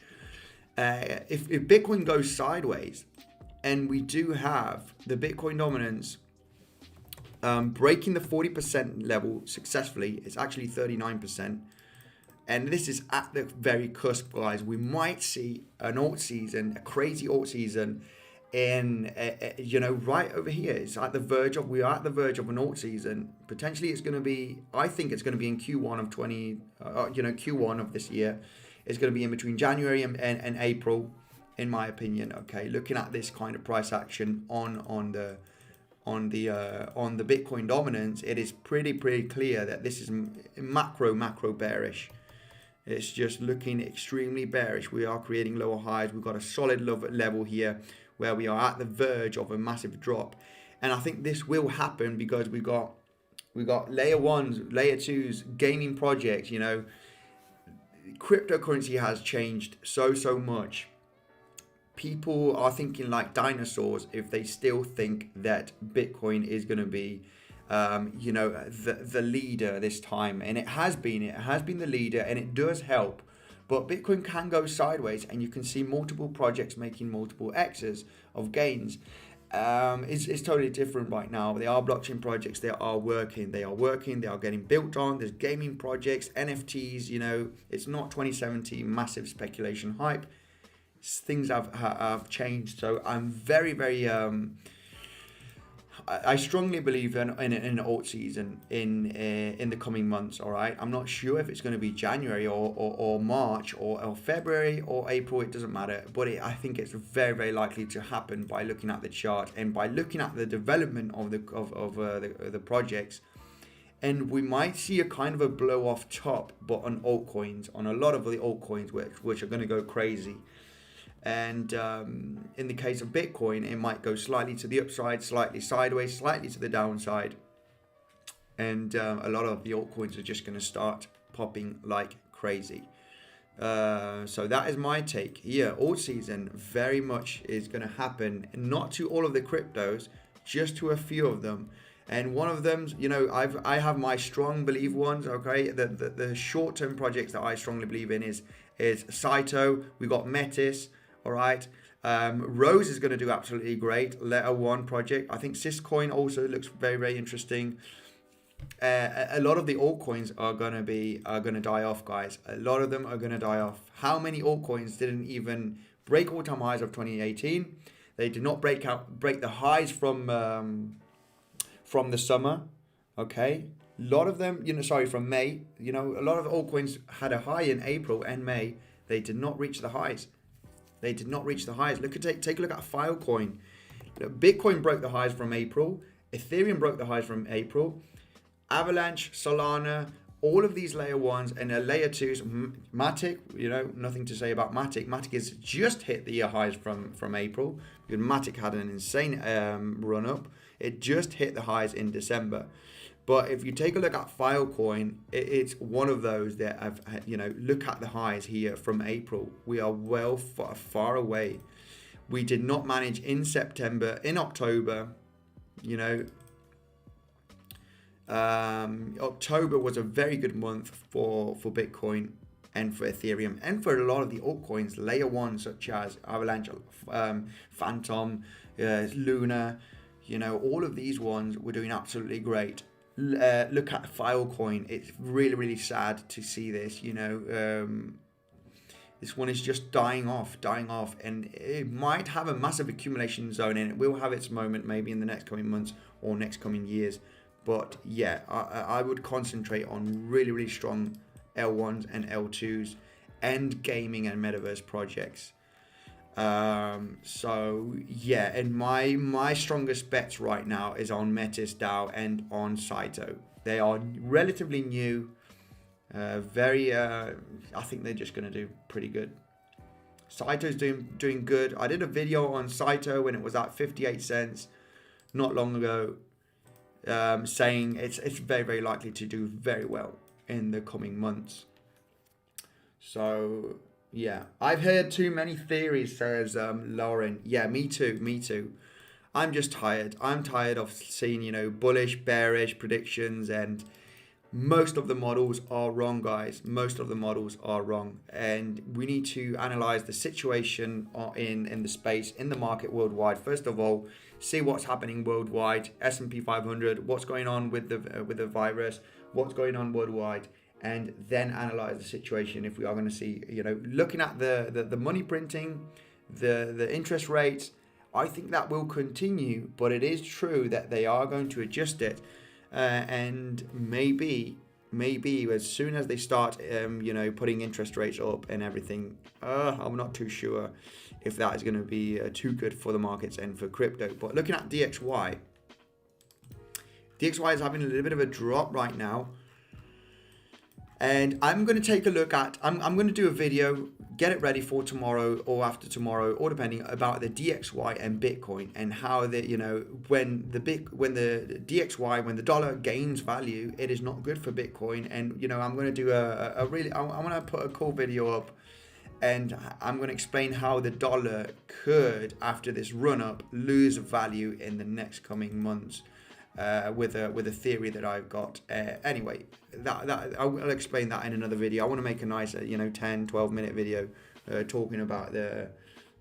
If Bitcoin goes sideways, and we do have the Bitcoin dominance breaking the 40% level successfully, it's actually 39%. And this is at the very cusp, guys. We might see an alt season, a crazy alt season, in you know, right over here. It's at the verge of. We are at the verge of an alt season. Potentially, it's going to be. I think it's going to be in Q1 of Q1 of this year. It's going to be in between January and April, in my opinion. Okay, looking at this kind of price action on the Bitcoin dominance, it is pretty clear that this is macro bearish. It's just looking extremely bearish. We are creating lower highs. We've got a solid level here where we are at the verge of a massive drop, and I think this will happen because we got layer ones, layer twos, gaming projects. You know, cryptocurrency has changed so much. People are thinking like dinosaurs if they still think that Bitcoin is going to be you know, the leader this time, and it has been the leader, and it does help. But Bitcoin can go sideways, and you can see multiple projects making multiple X's of gains. It's totally different right now. They are blockchain projects. They are working. They are getting built on. There's gaming projects, NFTs. You know, it's not 2017 massive speculation hype. Things have changed. So I'm very I strongly believe in an alt season in the coming months. All right, I'm not sure if it's going to be January or March or February or April. It doesn't matter, but I think it's very, very likely to happen by looking at the chart and by looking at the development of the projects. And we might see a kind of a blow off top, but on altcoins, on a lot of the altcoins, which are going to go crazy. And in the case of Bitcoin, it might go slightly to the upside, slightly sideways, slightly to the downside. And a lot of the altcoins are just going to start popping like crazy. So that is my take here. Alt season very much is going to happen, not to all of the cryptos, just to a few of them. And one of them, you know, I have my strong belief ones, okay? The short-term projects that I strongly believe in is Saito. We got Metis, all right? Rose is going to do absolutely great. Letter 1 project. I think Syscoin also looks very, very interesting. A lot of the altcoins are going to die off, guys. A lot of them are going to die off. How many altcoins didn't even break all-time highs of 2018? They did not break the highs from the summer, okay? A lot of them, from May, a lot of altcoins had a high in April and May. They did not reach the highs. Take a look at Filecoin. Bitcoin broke the highs from April. Ethereum broke the highs from April. Avalanche, Solana, all of these layer 1s and layer 2s. MATIC, nothing to say about MATIC. MATIC has just hit the year highs from April, because MATIC had an insane run up. It just hit the highs in December. But if you take a look at Filecoin, it's one of those that have, look at the highs here from April. We are well far away. We did not manage in September, in October, October was a very good month for Bitcoin and for Ethereum and for a lot of the altcoins, layer 1, such as Avalanche, Phantom, Luna. All of these ones were doing absolutely great. Look at Filecoin. It's really, really sad to see this. This one is just dying off, and it might have a massive accumulation zone, and it will have its moment maybe in the next coming months or next coming years. But yeah, I would concentrate on really, really strong L1s and L2s and gaming and metaverse projects. So yeah, and my strongest bets right now is on Metis DAO and on Saito. They are relatively new, I think they're just going to do pretty good. Saito's doing good. I did a video on Saito when it was at 58 cents not long ago, saying it's very, very likely to do very well in the coming months. So yeah, I've heard too many theories, says Lauren. Yeah, me too. I'm just tired. I'm tired of seeing, bullish, bearish predictions, and most of the models are wrong, guys. Most of the models are wrong, and we need to analyze the situation in the space, in the market worldwide. First of all, see what's happening worldwide, S&P 500, what's going on with the virus, what's going on worldwide, and then analyze the situation. If we are going to see, looking at the money printing, the interest rates, I think that will continue, but it is true that they are going to adjust it, and maybe as soon as they start, putting interest rates up and everything, I'm not too sure if that is going to be too good for the markets and for crypto. But looking at DXY is having a little bit of a drop right now. And I'm going to take a look at, I'm going to do a video, get it ready for tomorrow or after tomorrow, or depending, about the DXY and Bitcoin, and how when the DXY, when the dollar gains value, it is not good for Bitcoin. And, I'm going to do I want to put a cool video up, and I'm going to explain how the dollar could, after this run up, lose value in the next coming months. With a theory that I've got. Anyway, that I'll explain that in another video. I want to make a nice 10-12 minute video talking about the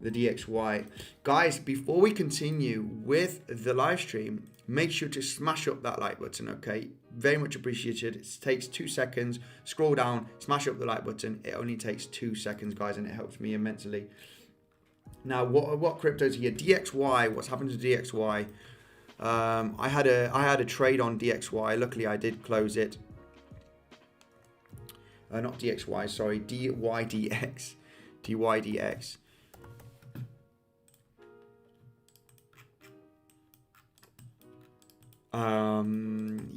DXY. Guys, before we continue with the live stream, make sure to smash up that like button, okay? Very much appreciated. It takes 2 seconds. Scroll down, smash up the like button. It only takes 2 seconds, guys, and it helps me immensely. Now, what cryptos here? DXY, what's happened to DXY? I had a trade on DXY. Luckily, I did close it. Not DXY, sorry, DYDX. DYDX.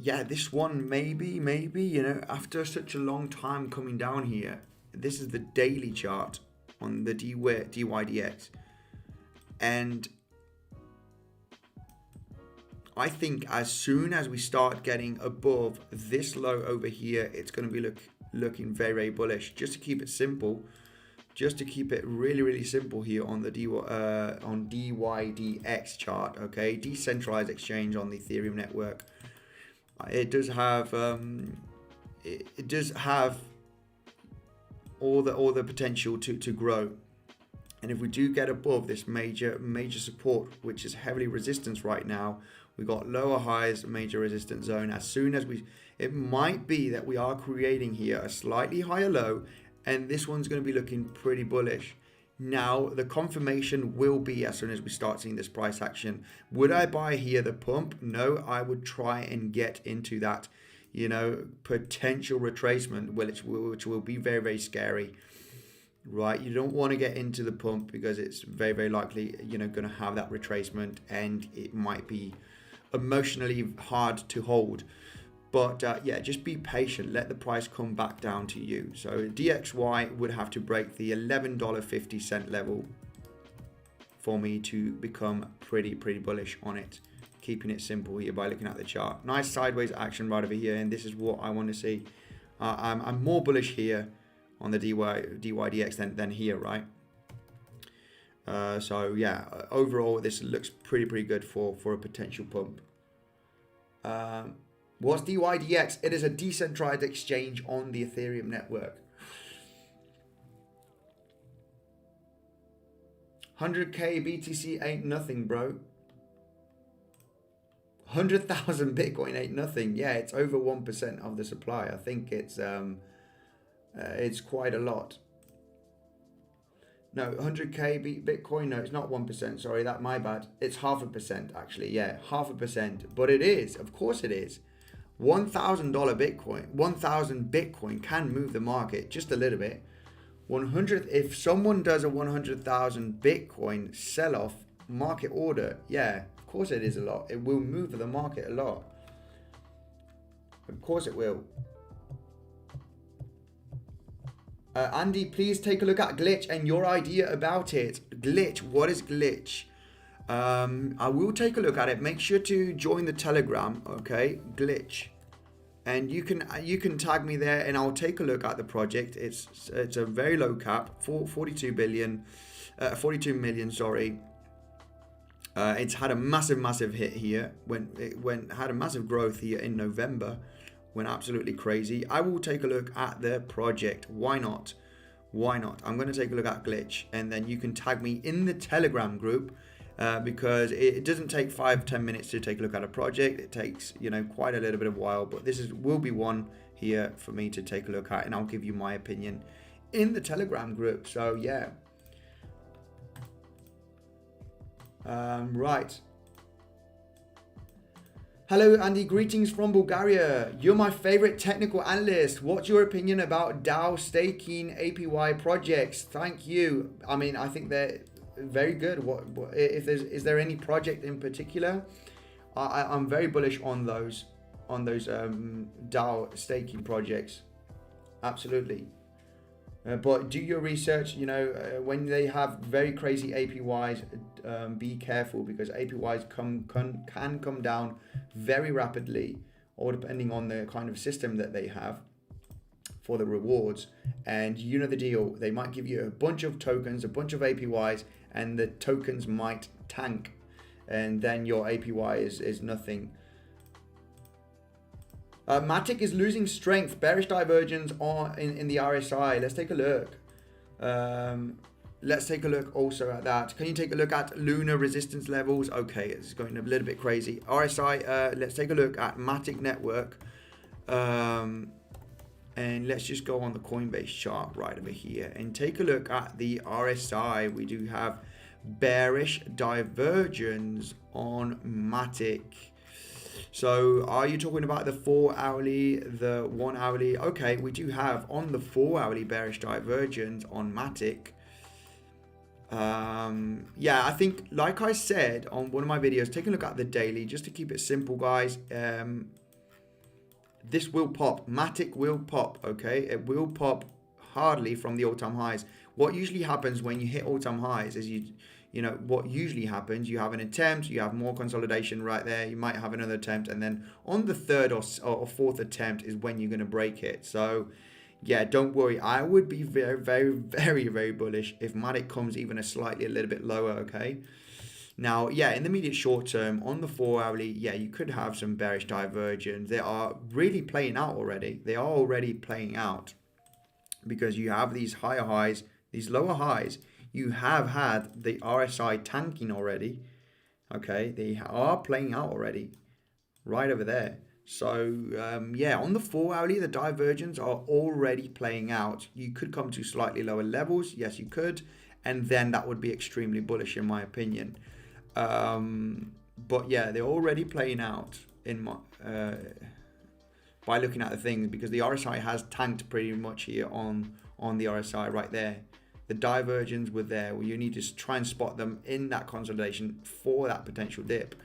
Yeah, this one maybe, you know, after such a long time coming down here, this is the daily chart on the DYDX. And I think as soon as we start getting above this low over here, it's going to be looking very, very bullish. Just to keep it simple, just to keep it really, really simple here on the DYDX chart, okay, decentralized exchange on the Ethereum network. It does have all the potential to grow. And if we do get above this major support, which is heavily resistance right now, we got lower highs, major resistance zone. As soon as it might be that we are creating here a slightly higher low, and this one's going to be looking pretty bullish. Now, the confirmation will be as soon as we start seeing this price action. Would I buy here the pump? No, I would try and get into that, you know, potential retracement, which will be very, very scary. Right, you don't want to get into the pump because it's very, very likely, you know, going to have that retracement, and it might be emotionally hard to hold. But yeah, just be patient. Let the price come back down to you. So DXY would have to break the $11.50 level for me to become pretty bullish on it. Keeping it simple here by looking at the chart. Nice sideways action right over here, and this is what I want to see. I'm more bullish here on the DYDX than here, right? So yeah, overall this looks pretty good for a potential pump. What's DYDX? It is a decentralized exchange on the Ethereum network. 100k BTC ain't nothing, bro. 100,000 Bitcoin ain't nothing. Yeah, it's over 1% of the supply. I think it's quite a lot. No, 100k Bitcoin. No, it's not 1%. Sorry, that's my bad. It's 0.5% actually. Yeah, 0.5%. But it is, of course, it is. $1,000 Bitcoin, 1,000 Bitcoin can move the market just a little bit. 100. If someone does a 100,000 Bitcoin sell-off market order, yeah, of course it is a lot. It will move the market a lot. Of course it will. Andy, please take a look at Glitch and your idea about it. Glitch, what is Glitch? I will take a look at it. Make sure to join the Telegram, okay? Glitch, and you can tag me there, and I'll take a look at the project. It's a very low cap, 42 million. Sorry. It's had a massive hit here had a massive growth here in November. Went absolutely crazy. I will take a look at the project. Why not? I'm going to take a look at Glitch, and then you can tag me in the Telegram group. Because it doesn't take 5-10 minutes to take a look at a project. It takes, you know, quite a little bit of while, but this will be one here for me to take a look at, and I'll give you my opinion in the Telegram group. So yeah, right. Hello Andy, greetings from Bulgaria. You're my favorite technical analyst. What's your opinion about DAO staking APY projects? Thank you. I mean, I think they're very good. What if is there any project in particular? I'm very bullish on those DAO staking projects. Absolutely. But do your research. You know, when they have very crazy APYs, be careful, because APYs can come down very rapidly, or depending on the kind of system that they have for the rewards. And you know the deal. They might give you a bunch of tokens, a bunch of APYs, and the tokens might tank, and then your APY is nothing. MATIC is losing strength. Bearish divergence in the RSI. Let's take a look. Let's take a look also at that. Can you take a look at Luna resistance levels? Okay, it's going a little bit crazy. RSI, let's take a look at MATIC network. And let's just go on the Coinbase chart right over here and take a look at the RSI. We do have bearish divergence on MATIC. So are you talking about the 4 hourly, the 1 hourly? Okay, we do have on the 4 hourly bearish divergence on MATIC. Yeah, I think, like I said on one of my videos, take a look at the daily just to keep it simple, guys. This will pop. MATIC will pop, okay? It will pop hardly from the all-time highs. What usually happens when you hit all-time highs is what usually happens, you have an attempt, you have more consolidation right there, you might have another attempt, and then on the third or fourth attempt is when you're going to break it. So yeah, don't worry. I would be very, very, very, very bullish if MATIC comes even a little bit lower, okay? Now, yeah, in the immediate short term, on the 4 hourly, yeah, you could have some bearish divergence. They are really playing out already. They are already playing out because you have these higher highs, these lower highs. You have had the RSI tanking already, okay? They are playing out already right over there. So, yeah, on the 4 hourly, the divergence are already playing out. You could come to slightly lower levels. Yes, you could. And then that would be extremely bullish in my opinion. But yeah, they're already playing out in my, by looking at the things, because the RSI has tanked pretty much here on the RSI right there. The divergence were there. Well, you need to try and spot them in that consolidation for that potential dip.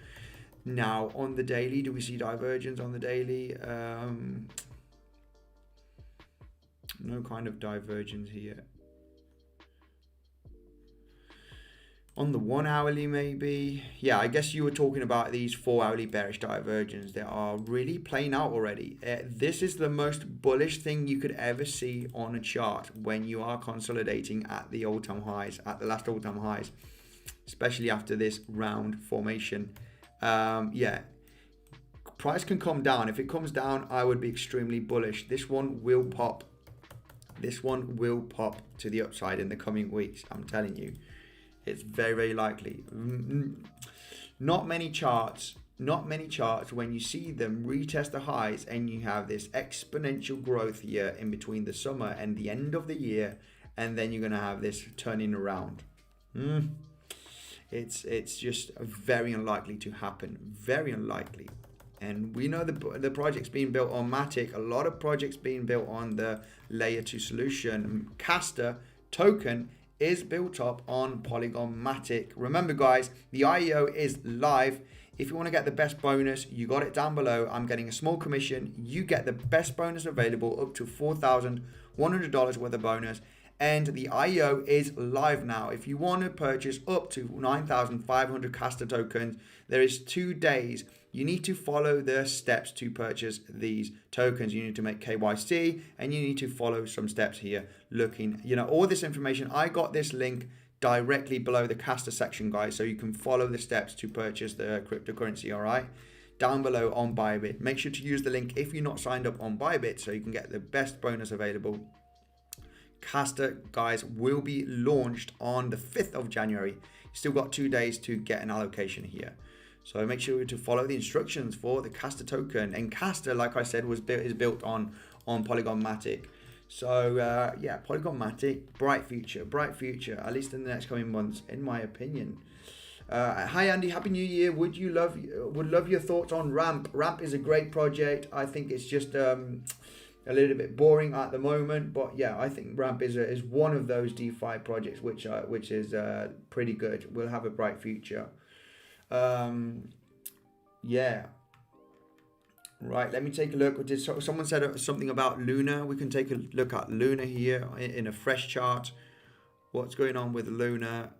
Now, on the daily, do we see divergence on the daily? No kind of divergence here. On the 1 hourly, maybe. Yeah, I guess you were talking about these 4 hourly bearish divergence. They are really playing out already. This is the most bullish thing you could ever see on a chart when you are consolidating at the all-time highs, at the last all-time highs, especially after this round formation. Yeah, price can come down. If it comes down, I would be extremely bullish. This one will pop. This one will pop to the upside in the coming weeks. I'm telling you. It's very, very likely. Not many charts when you see them retest the highs and you have this exponential growth here in between the summer and the end of the year, and then you're going to have this turning around. It's just very unlikely to happen. Very unlikely. And we know the projects being built on MATIC, a lot of projects being built on the layer 2 solution. KASTA token is built up on Polygon MATIC. Remember, guys, the IEO is live. If you want to get the best bonus, you got it down below. I'm getting a small commission. You get the best bonus available, up to $4,100 worth of bonus. And the IEO is live now. If you want to purchase up to 9,500 KASTA tokens, there is 2 days. You need to follow the steps to purchase these tokens. You need to make KYC and you need to follow some steps here. Looking, all this information. I got this link directly below the KASTA section, guys, so you can follow the steps to purchase the cryptocurrency, all right? Down below on Bybit. Make sure to use the link if you're not signed up on Bybit so you can get the best bonus available. KASTA, guys, will be launched on the 5th of January. Still got 2 days to get an allocation here. So make sure to follow the instructions for the KASTA token. And KASTA, like I said, is built on Polygon MATIC. So yeah, Polygon MATIC, bright future, at least in the next coming months, in my opinion. Hi Andy, happy new year. Would love your thoughts on Ramp. Ramp is a great project. I think it's just a little bit boring at the moment, but yeah, I think Ramp is one of those DeFi projects which is pretty good. Will have a bright future. Yeah. Right, let me take a look. Someone said something about Luna. We can take a look at Luna here in a fresh chart. What's going on with Luna?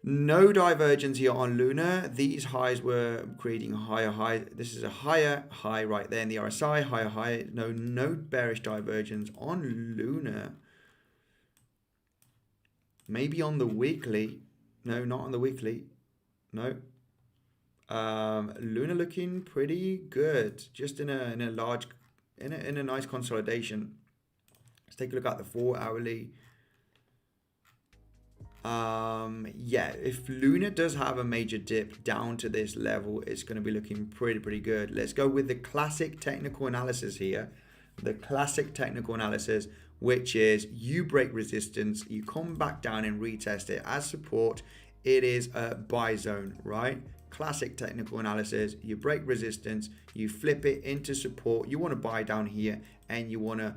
No divergence here on Luna. These highs were creating a higher high. This is a higher high right there in the RSI. Higher high. No bearish divergence on Luna. Maybe on the weekly. No, not on the weekly. No. Luna looking pretty good, just in a nice consolidation. Let's take a look at the 4 hourly. Yeah, if Luna does have a major dip down to this level, it's going to be looking pretty good. Let's go with the classic technical analysis here. The classic technical analysis. which is you break resistance, you come back down and retest it as support. It is a buy zone, right? Classic technical analysis. You break resistance, you flip it into support. You want to buy down here and you want to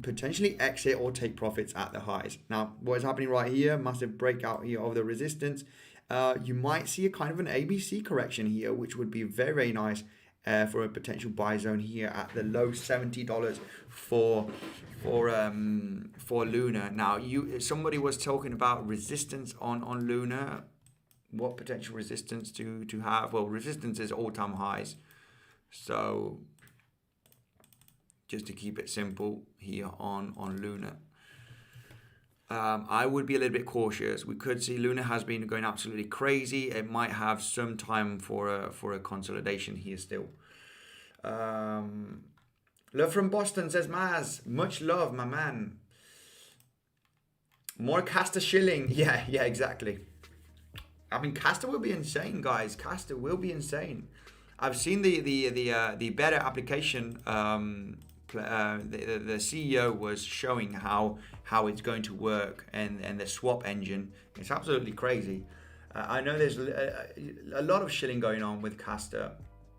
potentially exit or take profits at the highs. Now, what is happening right here? Massive breakout here of the resistance. You might see a kind of an ABC correction here, which would be very, very nice for a potential buy zone here at the low $70 for Luna. Now, somebody was talking about resistance on Luna. What potential resistance to have? Well, resistance is all-time highs. So just to keep it simple here on Luna. I would be a little bit cautious. We could see Luna has been going absolutely crazy. It might have some time for a consolidation here still. Love from Boston, says Maz. Much love, my man. More KASTA shilling. Yeah, exactly. I mean, KASTA will be insane, guys. KASTA will be insane. I've seen the better application. The CEO was showing how it's going to work and the swap engine. It's absolutely crazy. I know there's a lot of shilling going on with KASTA,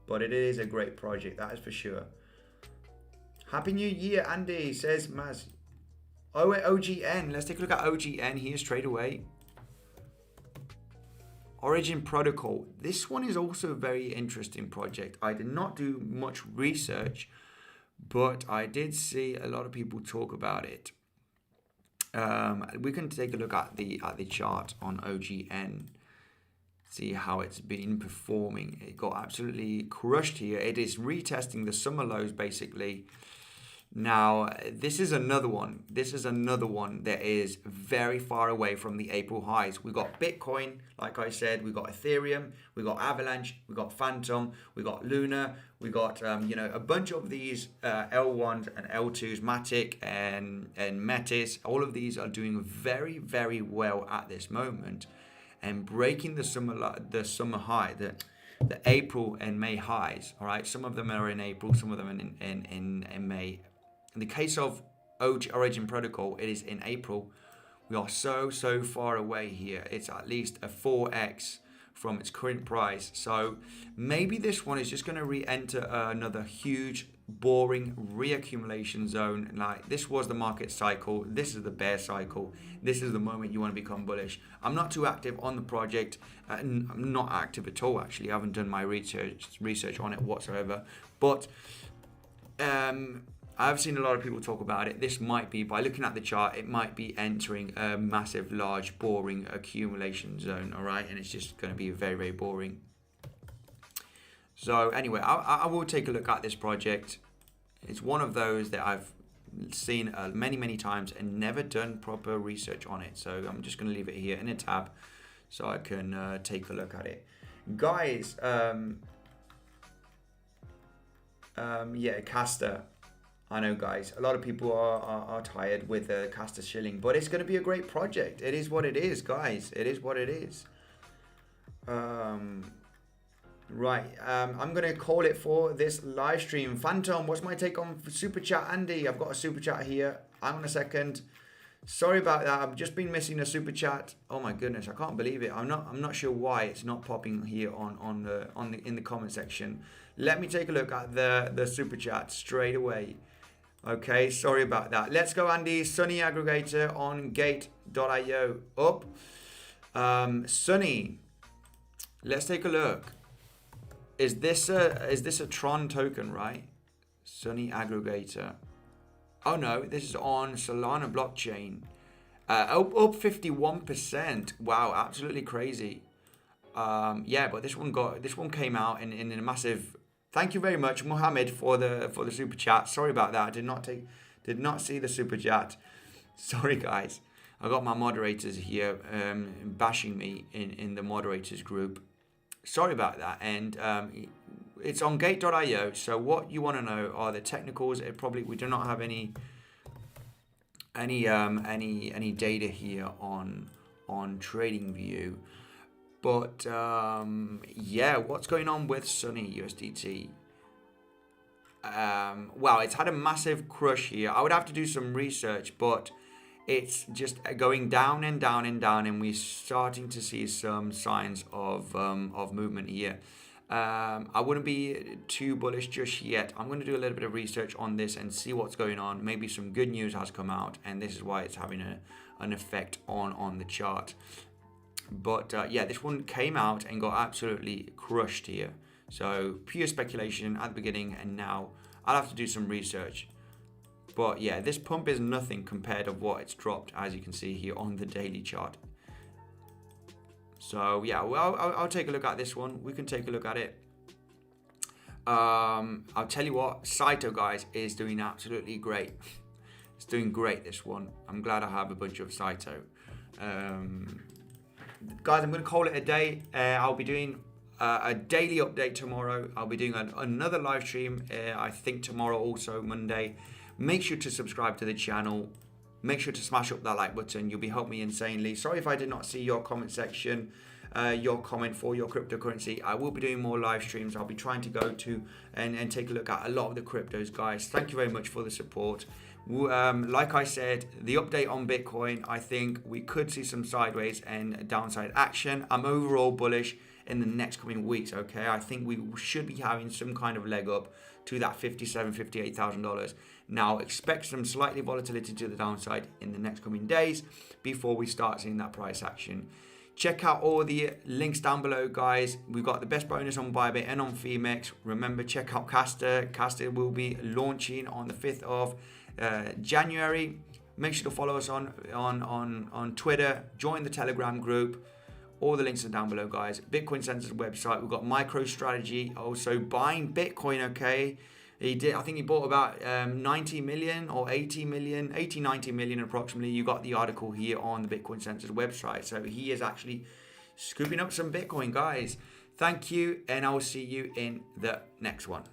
but it is a great project, that is for sure. Happy New Year, Andy, says Maz. Oh, wait, OGN. Let's take a look at OGN here straight away. Origin Protocol. This one is also a very interesting project. I did not do much research, but I did see a lot of people talk about it. We can take a look at the chart on OGN, see how it's been performing. It got absolutely crushed here. It is retesting the summer lows basically. Now, this is another one. This is another one that is very far away from the April highs. We got Bitcoin, like I said. We got Ethereum. We got Avalanche. We got Phantom. We got Luna. We got a bunch of these L1s and L2s, MATIC and Metis. All of these are doing very, very well at this moment, and breaking the summer high, the April and May highs. All right, some of them are in April, some of them in May. In the case of Origin Protocol, it is in April. We are so far away here. It's at least a 4x from its current price. So maybe this one is just going to re-enter another huge, boring reaccumulation zone. Like, this was the market cycle. This is the bear cycle. This is the moment you want to become bullish. I'm not too active on the project. I'm not active at all, actually. I haven't done my research on it whatsoever. But I've seen a lot of people talk about it. This might be, by looking at the chart, it might be entering a massive, large, boring accumulation zone, all right? And it's just going to be very, very boring. So anyway, I will take a look at this project. It's one of those that I've seen many times and never done proper research on it. So I'm just going to leave it here in a tab so I can take a look at it. Guys, yeah, KASTA. I know, guys, a lot of people are tired with KASTA shilling, but it's going to be a great project. It is what it is, guys. It is what it is. Right, I'm going to call it for this live stream. Phantom, what's my take on Super Chat? Andy, I've got a Super Chat here. Hang on a second. Sorry about that. I've just been missing a Super Chat. Oh my goodness, I can't believe it. I'm not sure why it's not popping here in the comment section. Let me take a look at the Super Chat straight away. Okay, sorry about that. Let's go, Andy. Sunny aggregator on gate.io. Up. Sunny. Let's take a look. Is this a Tron token, right? Sunny aggregator. Oh no, this is on Solana blockchain. Up 51%. Wow, absolutely crazy. Yeah, but this one came out in a massive. Thank you very much, Mohammed, for the super chat. Sorry about that. I did not see the super chat. Sorry, guys. I got my moderators here bashing me in the moderators group. Sorry about that. And it's on gate.io. So what you want to know are the technicals. We do not have any data here on TradingView. But yeah, what's going on with Sunny USDT? wow, it's had a massive crush here. I would have to do some research, but it's just going down and down and down, and we're starting to see some signs of movement here. I wouldn't be too bullish just yet. I'm going to do a little bit of research on this and see what's going on. Maybe some good news has come out, and this is why it's having an effect on the chart. But yeah, this one came out and got absolutely crushed here. So pure speculation at the beginning, and now I'll have to do some research. But yeah, this pump is nothing compared to what it's dropped, as you can see here on the daily chart. So yeah, well, I'll take a look at this one. We can take a look at it. I'll tell you what, Saito, guys, is doing absolutely great. It's doing great, this one. I'm glad I have a bunch of Saito. Guys, I'm going to call it a day. I'll be doing a daily update tomorrow. I'll be doing another live stream, I think tomorrow, also Monday. Make sure to subscribe to the channel. Make sure to smash up that like button. You'll be helping me insanely. Sorry if I did not see your comment section, your comment for your cryptocurrency. I will be doing more live streams. I'll be trying to go to and take a look at a lot of the cryptos, guys. Thank you very much for the support. Like I said, the update on Bitcoin, I think we could see some sideways and downside action. I'm overall bullish in the next coming weeks, okay? I think we should be having some kind of leg up to that $57,000, $58,000. Now, expect some slightly volatility to the downside in the next coming days before we start seeing that price action. Check out all the links down below, guys. We've got the best bonus on Bybit and on Femex. Remember, check out KASTA. KASTA will be launching on the 5th of January. Make sure to follow us on Twitter. Join the Telegram group. All the links are down below, guys. Bitcoinsensus website. We've got MicroStrategy also buying Bitcoin, okay? I think he bought about 90 million or 80 million, 80, 90 million approximately. You got the article here on the Bitcoinsensus website. So he is actually scooping up some Bitcoin, guys. Thank you, and I will see you in the next one.